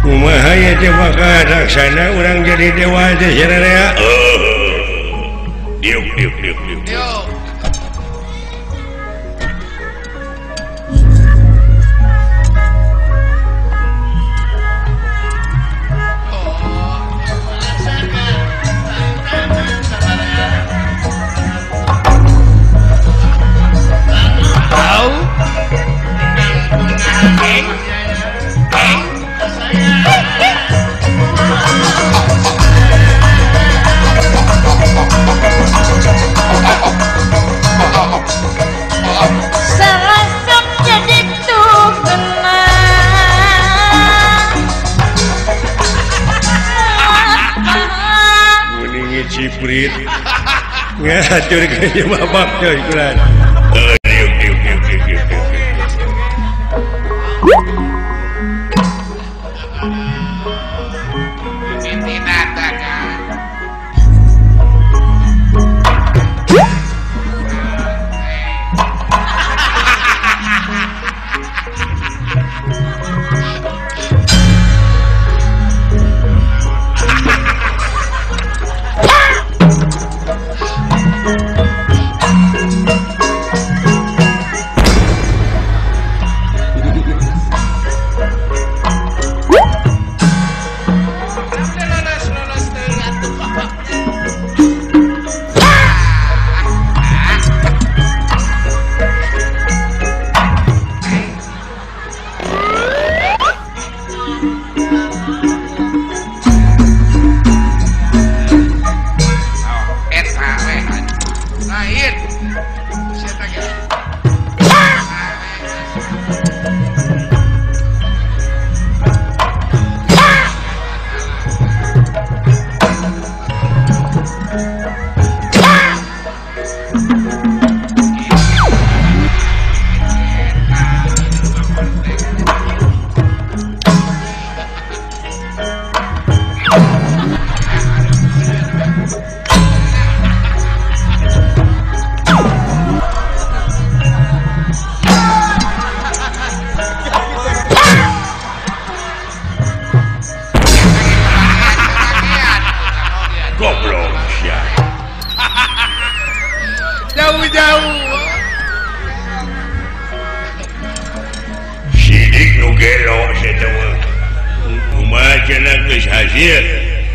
kumaha ya teh bakal laksana urang jadi dewa teh sararea diuk yuk Oh, jurit ngatur ke babak coy kulan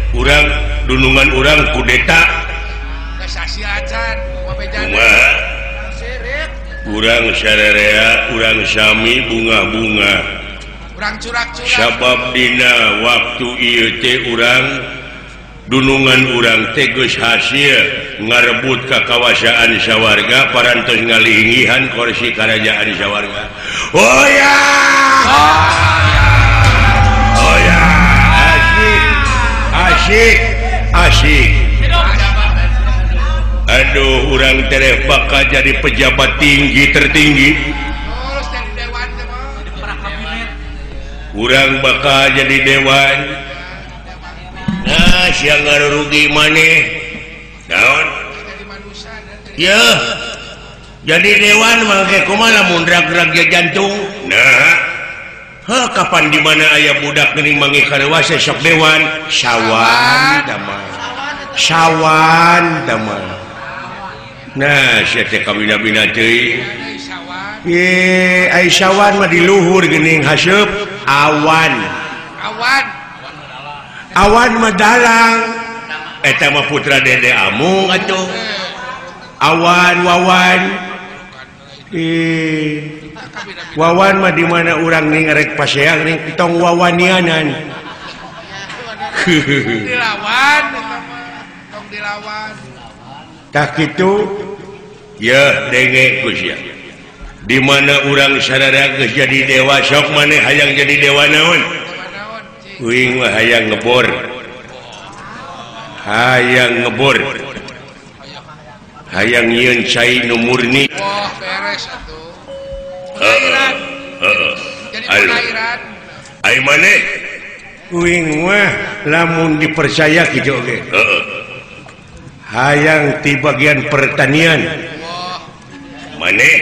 kurang dunungan orang kudeta kurang syarea kurang sami bunga-bunga sabab dina waktu ieu teh urang dunungan urang teges hasil ngarebut kekawasaan sawarga parantos ngalihingihan kursi kerajaan sawarga. Oh ya asik aduh urang tereh bakal jadi pejabat tinggi tertinggi urang bakal jadi dewan. Nah siang ngarugi maneh naon ya jadi dewan mangke kumaha lamun drag-drag jantung. Nah kapan di mana ayah budak geuning manggih karewasa sok dewan sawan damai. Nah sia teh kabina-bina teuing ye ai sawan mah di luhur geuning haseup awan mah dalang eta mah putra Dede Amung atuh wawan wawan mah di mana urang ning rek paseang ning tong wawanianan dilawan tak kitu ya denge Gus ya di mana urang sadaya geus jadi dewa sok maneh hayang jadi dewa naon uing mah hayang ngebor hayang nyieun cai nu murni. Wah beres atuh jadi pelahiran ai maneh uing mah lamun dipercaya kitu oge hayang ti bagian pertanian. Maneh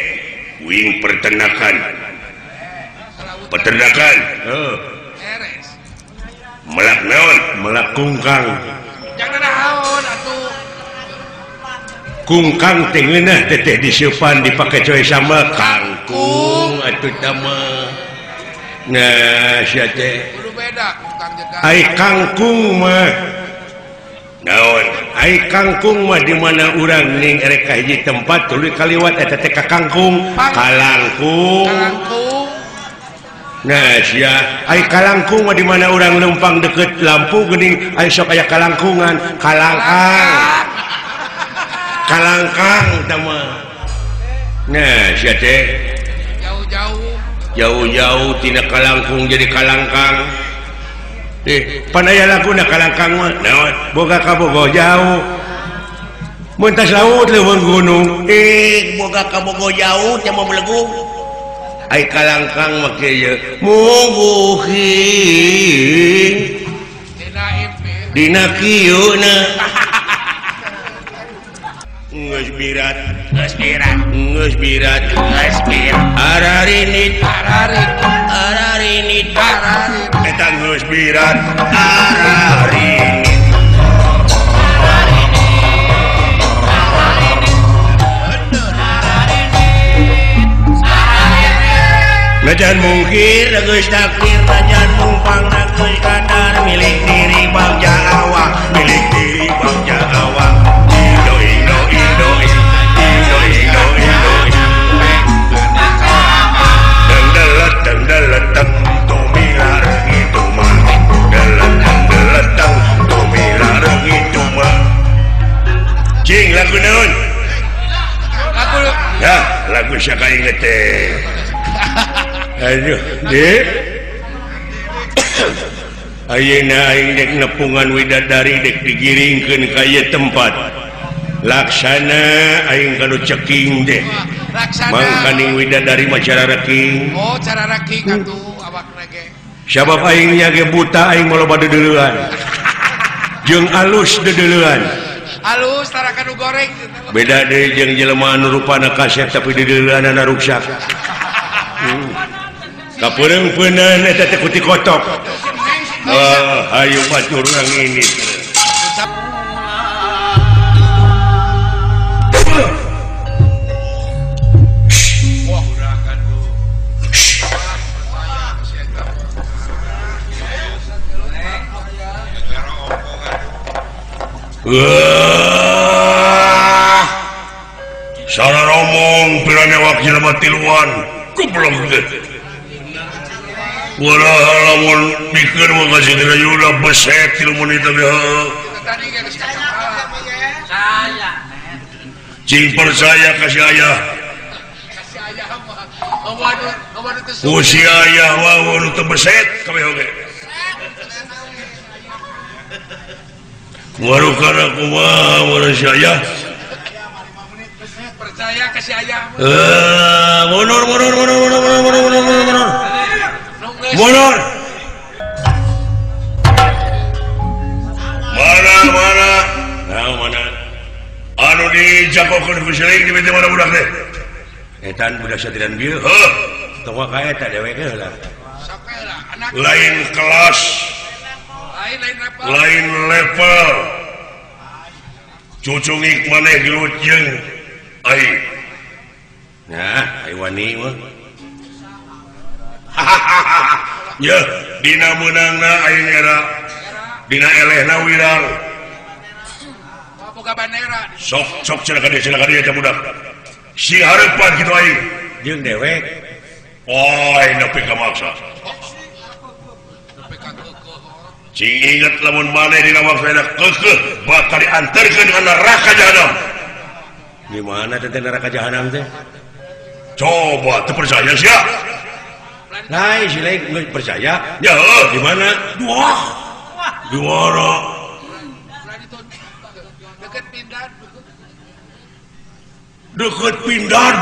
uing peternakan melak naon melak kungkang jangan naon atuh kungkang teh ngeunah teteh diseupan dipake coy sama kangkung atuh tama. Nah sia teh kudu beda kungkang jeung ai kangkung mah naon ai kangkung mah di mana urang ning erek ka hiji tempat tuluy kaliwat eta teh ka kangkung kalangkung. Nah sia ai kalangkung mah di mana urang numpang deket lampu geuning ai sok aya kalangkungan kalangkang tama. Nah sia teh jauh-jauh tina kalangkung jadi kalangkang. Pan aya laguna kalangkang mah naon boga ka bogo jauh Muntas laut leuweung gunung. Boga ka bogo jauh teh mau belegung. Ai kalangkang make ye muguhing. Dina kieuna. Geus birat. Ararinit. Eta geus birat. Ararinit. Lajan mungkir geus takdir, lajan mumpang geus kadar, milik diri bagja awak, milik diri bagja awak. Deleteng tumilar gitu mah. Deleteng tumilar gitu mah. Cing lagu naon? Ya, lagu siapa inget teh? Aduh, dek. Ayeuna aing dek nepungan widadari dek digiringkeun ka ieu tempat. Laksana aing kanu ceking deh. Mangkaning widadari mah cara reking. Oh, cara reking atuh awak nage. Sabab aing nya ge buta aing maloba dedeleuan. Jeung alus dedeleuan. Alus tara kanu goreng. Beda deui jeung jelema anu rupana kasep tapi dedeleuanna ruksak. Kapeureung-peuneun eta teh kuti kotok. Hayu batur urang ini. Salah romong piranya wakil matiluan goblok ge. Wala lamun mikir mah kasih dirayuna beset ilmu itu ge. Cing percaya kasih ayah. Usia ayah wae nu teu beset kabeh oge. Warukana kumaha mun saya percaya kasih ayah. Mundur. Mana? Anu dijagokeun ku seuing di bete mana budak teh? Etan budak satiran bieu. Heuh, tong ka eta dewek heula. Sakeula anak Lain kelas. Lain level. Cucungik maneh gelut jeung ai. Nah, ai wani mah. Ya, dina meunangna aing era dina elehna wirang. Boga bandera. Sok cenah dia teh budak. Si hareupan kitu aing jeung dewek. Oi, nepi ka maksa. Cing inget lamun maneh dina maksana keukeuh bakal diantarkeun ka neraka jahanam. Di mana teh neraka jahanam teh? Coba teu percaya sia. Lain si lain geus percaya. Ya heuh, di mana? Wah. Di mana? Deket Pindan.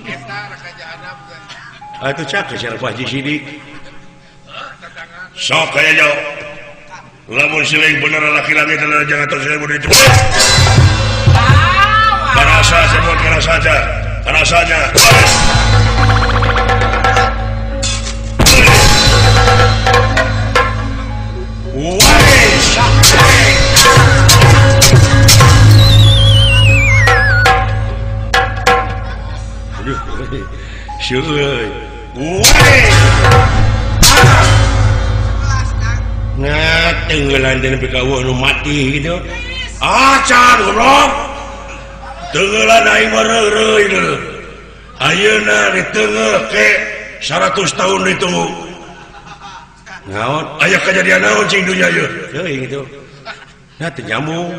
Eta neraka jahanam teh. Atuh cak sia Pak Haji Sidik. Sok kaya jauh. Lamun siling bener laki-laki telah jangan terus saya beri cepat. Karasa sebut karasanya. Tenggelan dan PKW nu mati gitu. Acan goblok. Tenggelan aing meureuy deu. Ayeuna ditengel ke 100 tahun ditunggu. Naon? Aya kejadian naon cing dunya ieu? Teuing gitu. Nah teu nyambung.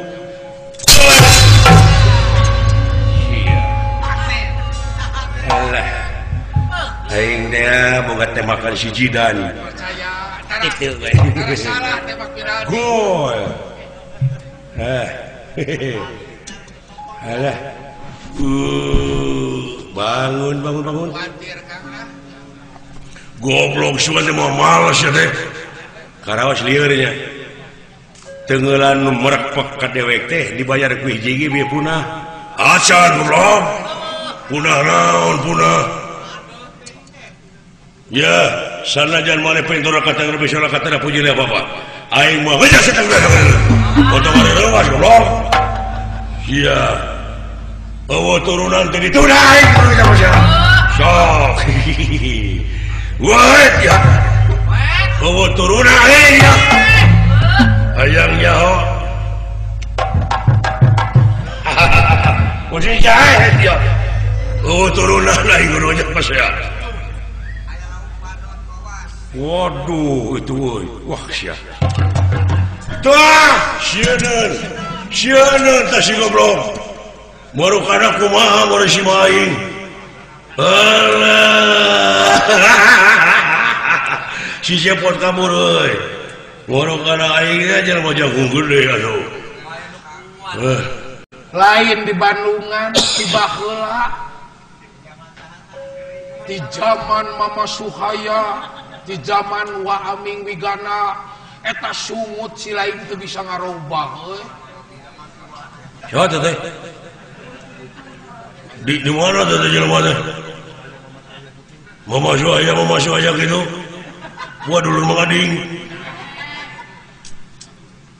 Alah. Aing teh boga tembakan si Jidan. Itu salah tembak piran. Gol. Alah. Bangun. Khawatir Kang. Goblok suka mau malas ya teh. Karawas liarnya. Tenggelan merak pekat dewek teh dibayar ku hiji bieu punah. Acan goblok. Punah naon punah. Ya, sanajan maneh pentor kata bisa kata puji apa-apa. Aing mah beja seteng foto ngarewas goblok. Iya. Turunan tadi tunai kalau kita masalah. Sok. Wah ya. Turunan ya. Ayang ya. Kunci jahit ya. Turunan lain gurunya pas ya. Waduh itu woy. Wah sia. Tuh, sieuneun tah si goblok. Baru kana kumaha baru si maing. Alah. Si cepot kabur euy. Baru kana aing aja mah jagung gede atuh. Lain di Bandungan, di baheula. Di zaman Mama Suhaya, di zaman Wa Aming Wigana, eta sungut si lain teu bisa ngarobah euy. Siapa teh? Di mana teh jelema teh? Mama Suhaya gitu. Gua dulu mengading.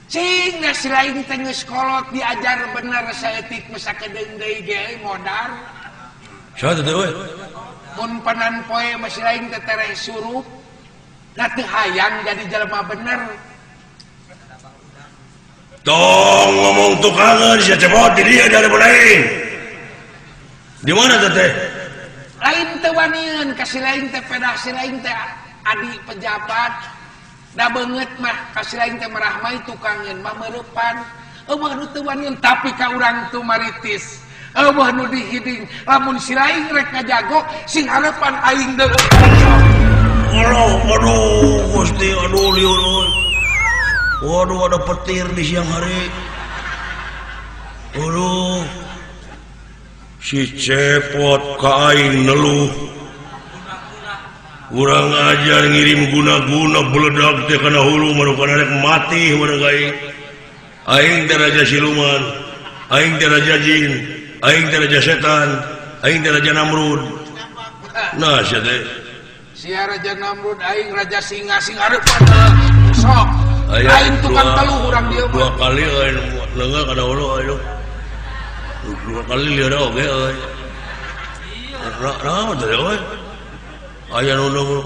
Cing si lain teh geus kolot diajar bener saeutik masa kedeung deui ge modal. Siapa teh we? Mun panan poe masih lain teh tereh surup. Da teu hayang jadi jelema bener. Tong ngomong tukangan si cepot di dia dari lain. Di mana teh? Lain teu wanieun kasih lain teh pedah si lain teh adi pejabat. Da beungeut mah kasih lain teh merahmai tukangeun mah meurepan. Eueuh nu teu wanieun tapi ka urang tu maritis. Eueuh nu dihiding lamun si lain rek ngajago sing harapan aing deui. Aduh, Gusti, aduh liur. Waduh, ada petir di siang hari. Aduh. Si cepot ka aing neluh. Urang ajar ngirim guna-guna beledak teh kana hulu manu kana rek mati manu aing. Aing teh raja siluman, aing teh raja jin, aing teh raja setan, aing teh raja Namrud. Nah, sia teh. Sia raja Namrud aing raja singa hareupan sok. Aing tukang teluh urang dieu mah. 2 kali aing leungah kana hulu aing. 2 kali lieur oge euy. Naon teh euy? Aya nu nunggu.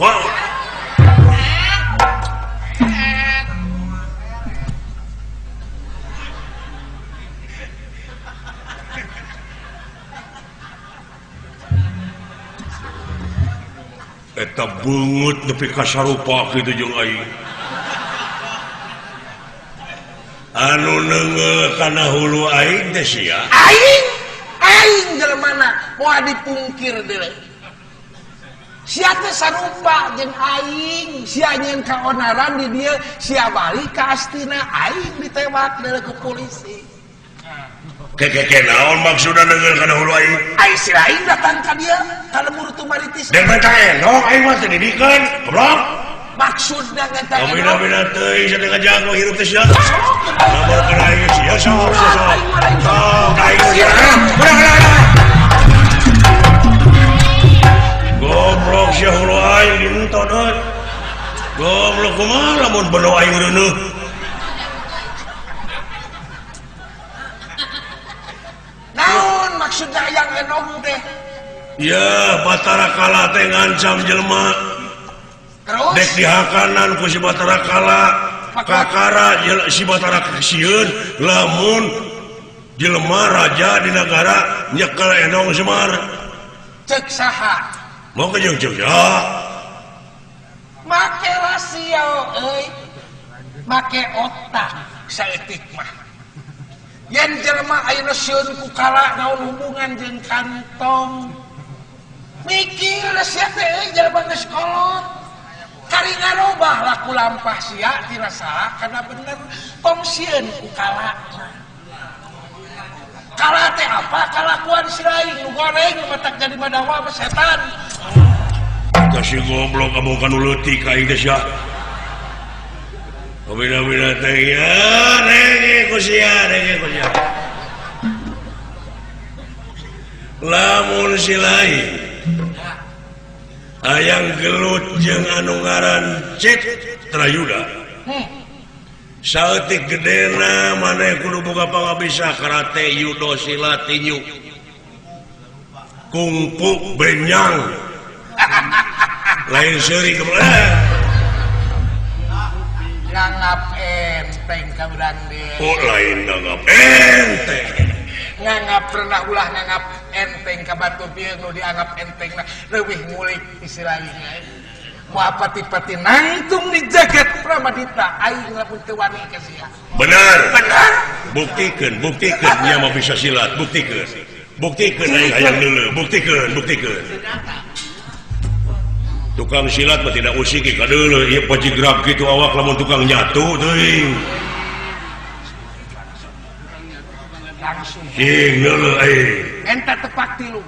Eta beungeut nepi ka sarupa kitu jeung aing. Anu neungeul kana hulu aing teh sia. Aing jelemana moal dipungkir deui. Sia teh sarupa jeung aing, sia nyeun kaonaran di dieu, sia balik ka astina aing ditewak deui ku polisi. Keke naon maksudna neungeul kana hulu aing? Aing si lain datang ka dieu, ka lembur tu maritis. Dan mata endong aing mah teu didikeun, goblok. Maksudna ngata Bina teuing satengah jago hirup teh sia. Lamun kana aing sia sok. Aing sia. Goblok sia hulu aing dinton euy. Goblok kumaha lamun beno aing reuneuh. Naon maksudna yang enong teh? Ya, Batara Kala teh ngancam jelema. Terus Dek dihakanan ku si Batara Kala. Kakara si Batara sieun lamun jelema raja di negara nyekel enong Semar. cek saha? Mau ke jeung ya. Make rasio euy. Make otak saeutik mah. Yen jelema ayeuna sieun ku kala naon hubungan jeung kantong. Mikir sia teh euy jelema geus kolot. Kari ngarobah laku lampah sia tina salah kana bener tong sieun ku kala. kalah teh apa kalakuan si lain nu goreng matak jadi madawa apa setan kasih goblok kamu kan uleutik ka ieu sia bina-bina teh ya renge kusia lamun si lain ayang gelut jeung anu ngaran Citrayuda saeutik gedena maneh kudu boga pangabisa karate judo silat tinju kungfu benyang lain seuri nganggap enteng ka urang dia oh lain nganggap enteng nganggap pernah ulah nganggap enteng ka batu bieu nu dianggap enteng leuwih ngulik istilahnya mau pati-pati nangtung di jagat Pramadita aing lamun teu wani ka sia benar buktikeun nya mah bisa silat buktikeun aing hayang deuleu buktikeun tukang silat mah tidak usik ka deuleu ieu pajigrab kitu awak lamun tukang nyatu teuing langsung sing deuleu aing enta tepak tilu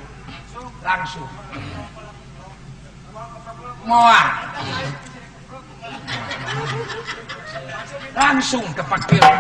langsung moal langsung tepak tilu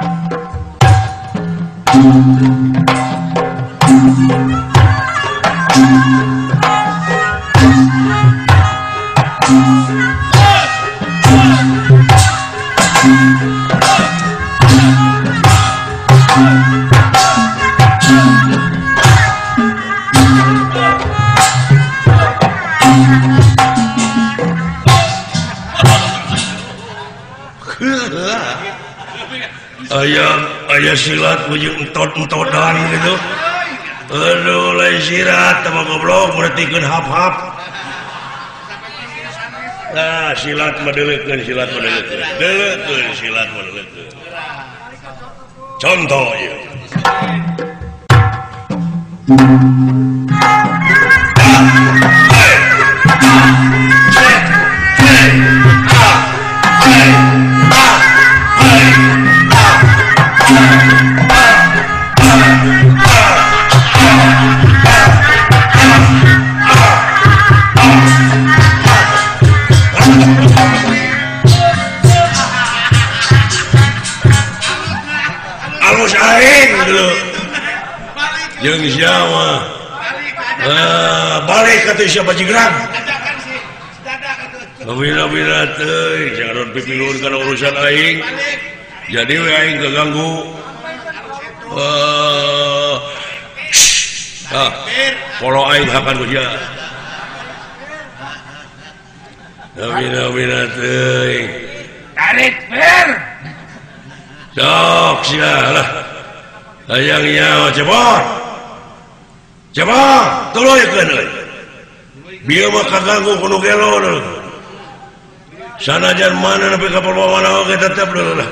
Ayah silat ujung entot-entotan gitu aduh lain sirat sama goblok merhatikan hap-hap nah silat medelekeun contoh ya jeung siapa balik ka teh siapa jigrang bina-bina teh jangan pipiluhun kana urusan aing jadi we aing keganggu polo aing hakan ku sia bina-bina teh tarik per sok sia lah hayang nyawa coba tuluyekeun euy bieu mah kaganggu kudu gelo sanajan mana nepi ka perwawana oge tetep deuleuh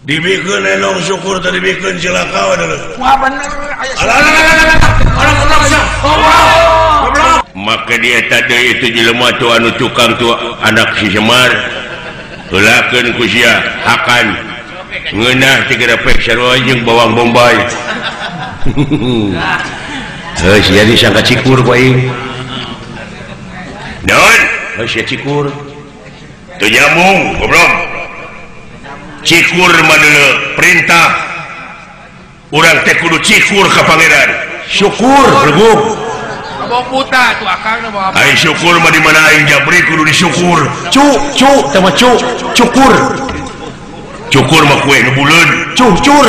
dibikeun enong syukur teh dibikeun cilaka deuleuh wah bener maka dia tadi itu jelema tu anu tukang tu anak si Semar heulakeun ku sia akan ngeunah 3 repek sarua jeung bawang bombay heuh sia disangka cikur ku aing naon heuh sia cikur teu nyambung goblok cikur mah deuleu perintah urang teh kudu cikur ka pangeran syukur leguk abang buta tuh akang na bawa ai syukur mah di mana aing jabri kudu disyukur teh mah cukur mah kue nu buleun cucur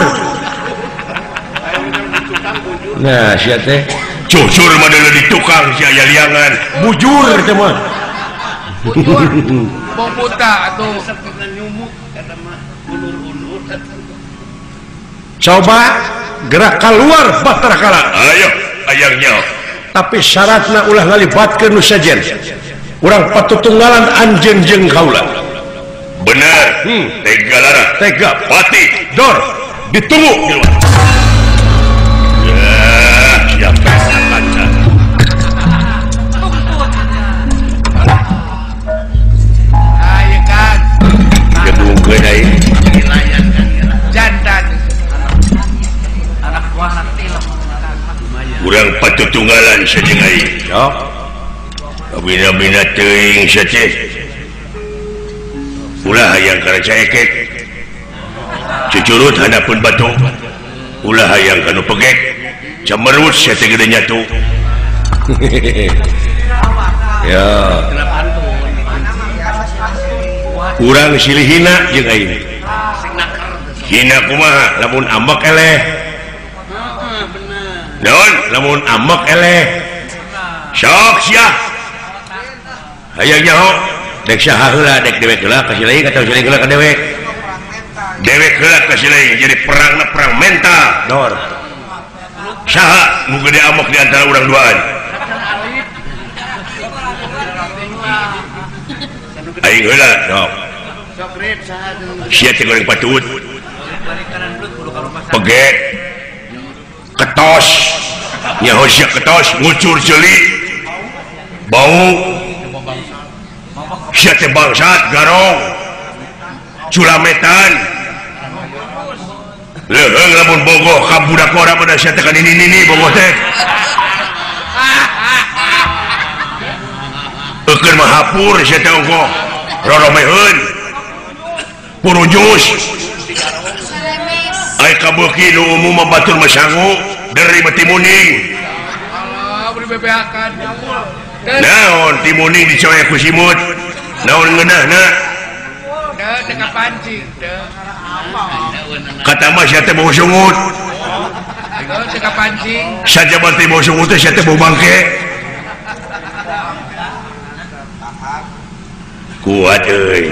nah sia teh cucur mah deuleu di tukang sia aya liangan bujur teh mah bujur abang buta atuh coba gerak keluar Bahtara Kala ayo ayangnya tapi syaratna ulah ngalibatkeun nu sajen urang patutunggalan anjeun jeung kaula bener tega lara tega pati dor ditunggu di luar ya siapa kaca ayo kan gedungkeun ai jantan anak buah bisa jeung aing sok bina-bina teuing sace ulah hayang kana caekek cucurut hadapun batu ulah hayang kanu pegek camerut sia teh gede nyatu ya urang silih hina jeung aing hina kumaha lamun ambek eleh naon lamun ambek eleh sok sia hayang nyaho dek saha heula dek dewek heula ka silih ka silih heula ka dewek heula ka silih jadi perangna perang mental dor saha nu gede ambek di antara urang duaan aing heula sok sia teh goreng patut pege ketos nyaho sia ketos ngucur ceuli bau sia teh bangsat garong culametan leheung lamun bogoh ka budak ora pada sia teh ka nini bogoh teh eukeun mah hapur sia teh ongkoh roromeheun purujus ai kabeuki nu umum batur masangu dari timuning beri bebeakan naon timuning dicoek ku simut naon ngeunahna teu kapancing teu kata mah sia teh bau sungut teu kapancing sajaban teh bau sungut teh sia teh bau bangke kuat euy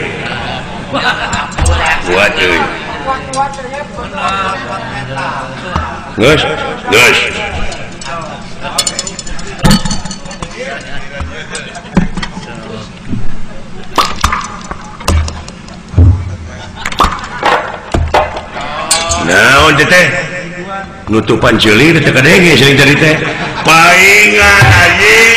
geus naon teh nutupan ceuli teh kadenge sering tadi teh paingan anjing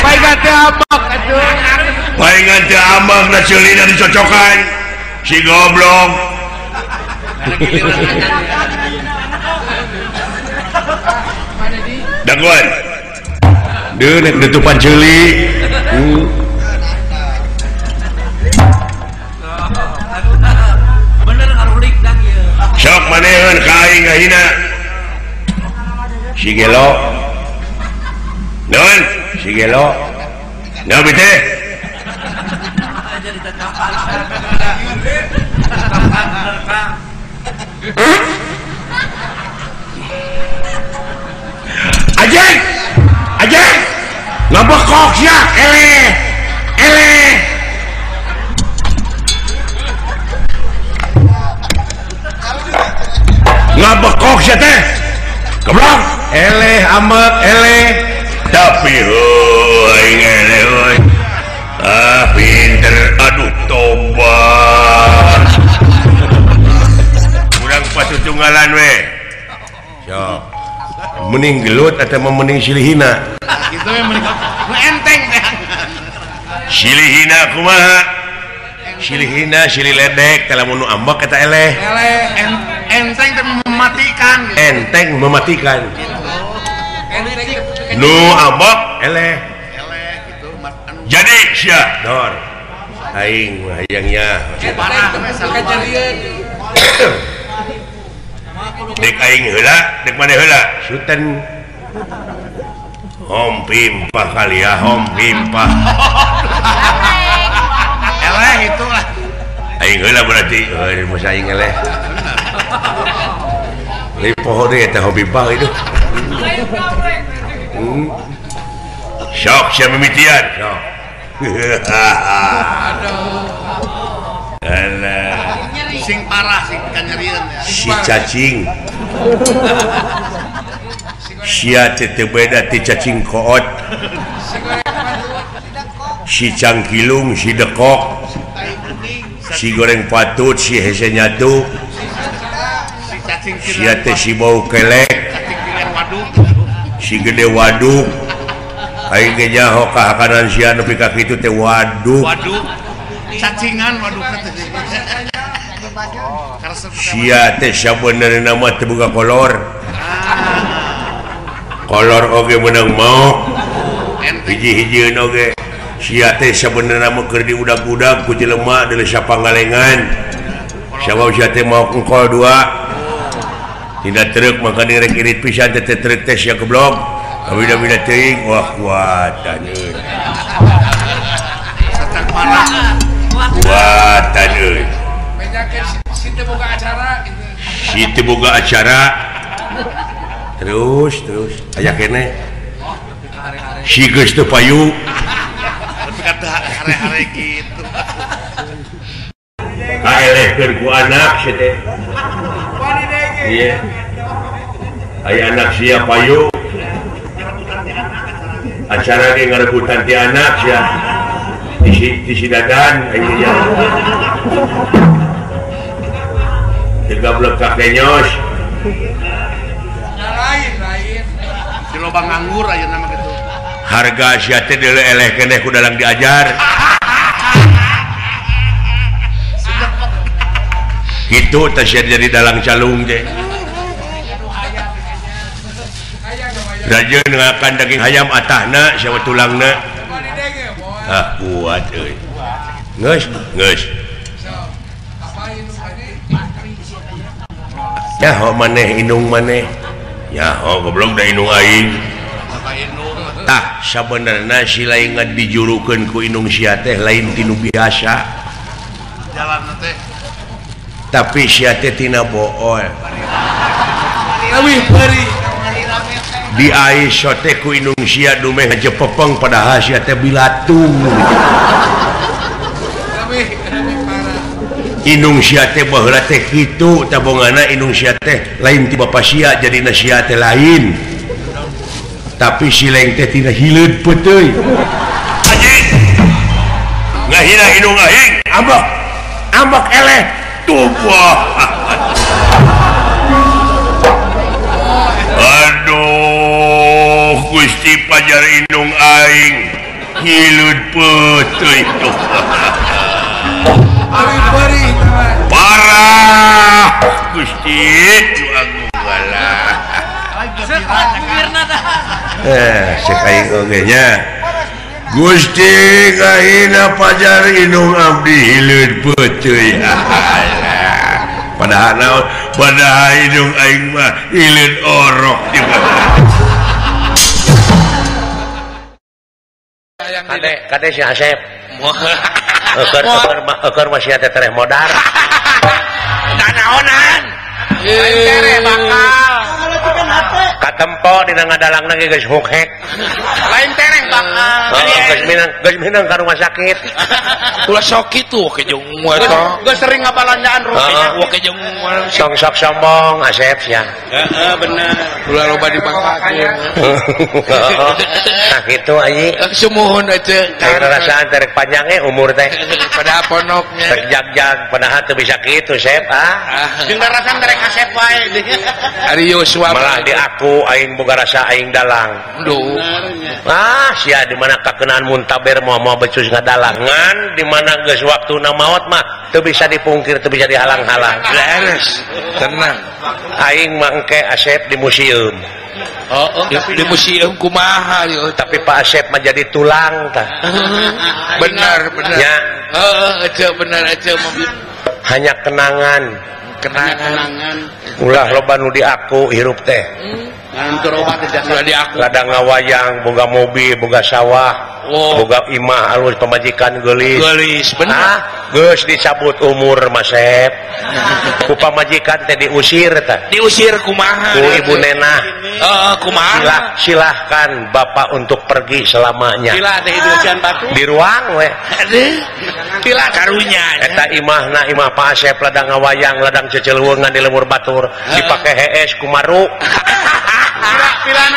paingan teh ambak atuh paingan teh ambak na ceulina dicocokan si goblok daguan deu nek nutupan ceuli sok manehan ka aing ngahina si gelo naon si gelo nabi teh ajeng ngabekok sia eleh ngabekok sia teh goblok eleh amek eleh tapi aing eleh euy pinter aduh tobat urang patutunggalan we sok mending gelut atau mending silihina gitu we mending enteng teh silihina kumaha silihina silih ledek kalau mau ambak kata eleh enteng teh mematikan nu ambak eleh gitu jadi sia dor aing hayangnya dek aing heula dek mana heula suten hom pimpah kali ya hom pimpah eleh itulah aing heula berarti masa aing eleh ini pohon ini teh hobi bang itu sok siapa mimitian sok alah sing parah sing kanyerian si cacing sia teh beda ti cacing koot si cangkilung si dekok si goreng patut si hese nyatu sia teh si bau kelek si gede waduk aing ge nyaho ka kanan sia nepi ka kitu teh waduk cacingan waduk sia teh sabenerna nama terbuka kolor oge menang mau hiji-hijieun oge sia teh sabenerna mah keur diudag-udag ku jelema deuleu sapangalengan sabab sia teh mau engkol dua tidak truk maka direk irit pisan teh truk teh sia goblok abida-bida teuing wah kuatan euy Satak parah kuatan euy si teu boga acara si boga acara terus aya kene si geus teu payu tapi kata hare-hare gitu kaelehkeun ku anak si teh iya aya anak sia payu acara ge ngarebutan ti anak sia di si dadan aya tiga blok kakenyos lain di lobang nganggur aja nama gitu harga sia teh deuleu eleh keneh ku dalang diajar itu teh sia jadi dalang calung teh rajeun ngakan daging ayam atahna sia tulangna kuat euy geus nyaho maneh inung maneh nyaho goblok da inung aing tah sabenerna si lain dijurukeun ku inung sia teh lain tinu biasa jalan teh tapi sia teh tina bool leuwih peuri di Aisyah teh ku inung sia dumeh ngajepepeng padahal sia teh bilatung leuwih parah inung sia teh baheula teh kitu tabongana inung sia teh lain ti bapa sia jadina sia teh lain tapi si lain teh tina hileud peuteui anjing ngahina inung aing ambak eleh tubuh aduh Gusti pajar inung aing hileud peuteui tuh parah Gusti agung balah sekaing oge nya Gusti kahina pajar inung abdi hileud peuteui padahal inung aing mah hileud orok juga kade si Asep Eker masih ada tereh modar kanaonan tereh bakal katempo dina ngadalang lagi geus hukhek lain tereh bakal geus minang ka rumah sakit ulah sok kitu ke jeung eta geus sering ngabalanjaan rupiah we ke jeung sok sombong Asep sia bener ulah loba dibangkakeun nah kitu ayi sumuhun teh rasaan terek panjang umur teh pada ponoknya terek jag-jag padahal teu bisa kitu Sep jeung rasaan terek Asep wae ari Yosua malah di aku aing boga rasa aing dalang duh sia di mana kakenaan muntaber moal becus ngadalangan di mana geus waktuna maot mah teu bisa dipungkir teu bisa dihalang-halang beres tenang aing mah engke Asep di museum di museum kumaha yo tapi Pak Asep mah jadi tulang tah benar ya aja benar aja hanya kenangan ulah loba nu di aku hirup teh ladang ngawayang boga mobil boga sawah boga imah alus pamajikan geulis benar geus dicabut umur Mas Sep ku pamajikan teh diusir kumaha ku ibu nenah kumaha silahkan Bapak untuk pergi selamanya di ruang we pila karunya eta imah Pak Asep ladang ngawayang ladang ceceuleuweungan di lemur batur dipake hees kumaru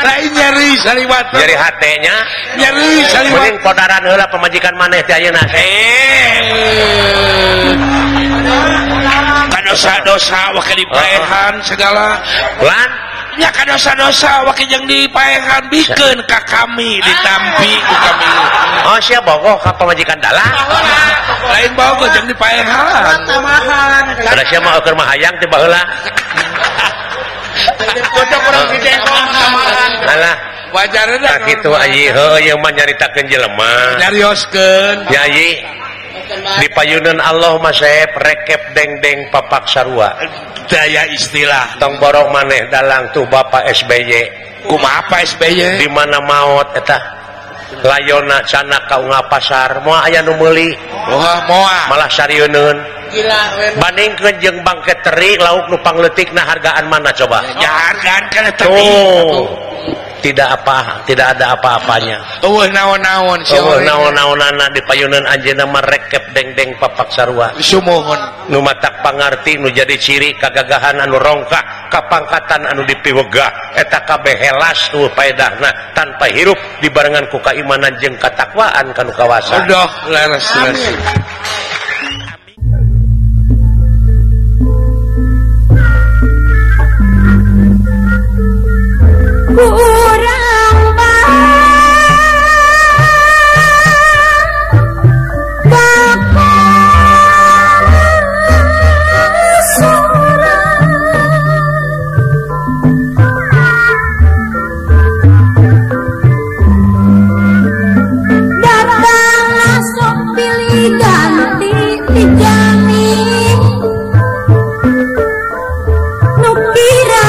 lain nyeri saliwat nyeri hatenya nyeri saliwat mending podaran heula pamajikan maneh teh ayeuna dosa-dosa wakil dipaehan segala lan nya ka dosa-dosa wake jeung dipaehan bikeun ka kami ditampi ku kami. Oh sia bogoh ka pamajikan dalang. Lain bogoh jeung dipaehan. Tamahan. Ada sia mah keur mahayang teh baheula. Cocok urang gede kok tamahan. Alah Wajar da kitu ayi heuh ieu mah nyaritakeun jelema. nyarioskeun. Nyai di payunan Allah masep rekep deng-deng papak sarua Daya istilah. tong borong maneh dalang tuh Bapak SBY Kumaha apa SBY? di mana maot eta layona cana kaunga pasar moal aya nu meuli Wah, moal. malah sarieun Gila wen. bandingkeun jeung bangket teri lauk nu pangleutikna hargaan mana coba Ya hargaan kana teh. tuh tidak ada apa-apanya. Eueuh naon-naon si Oh, naon-naonana di payunan anjeunna mah rekep deng-deng papak sarua. sumuhun. Nu matak pangarti nu jadi ciri kagagahan anu rongkah kapangkatan anu dipiwegah eta kabeh helas tuh paedahna tanpa hirup dibarengan ku kaimanan jeung katakwaan kanu kawasan. Udah leres. kurang datang masuk pilih ganti dijami nukira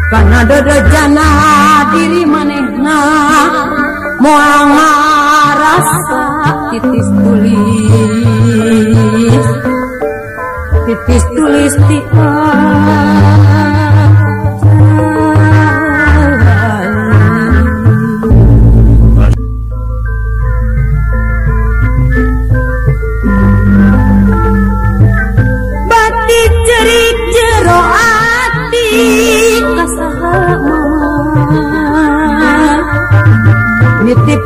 karena dodojana diri manehna moal ngarasa titis tulis ti batik cerik jero ati kasaha nitip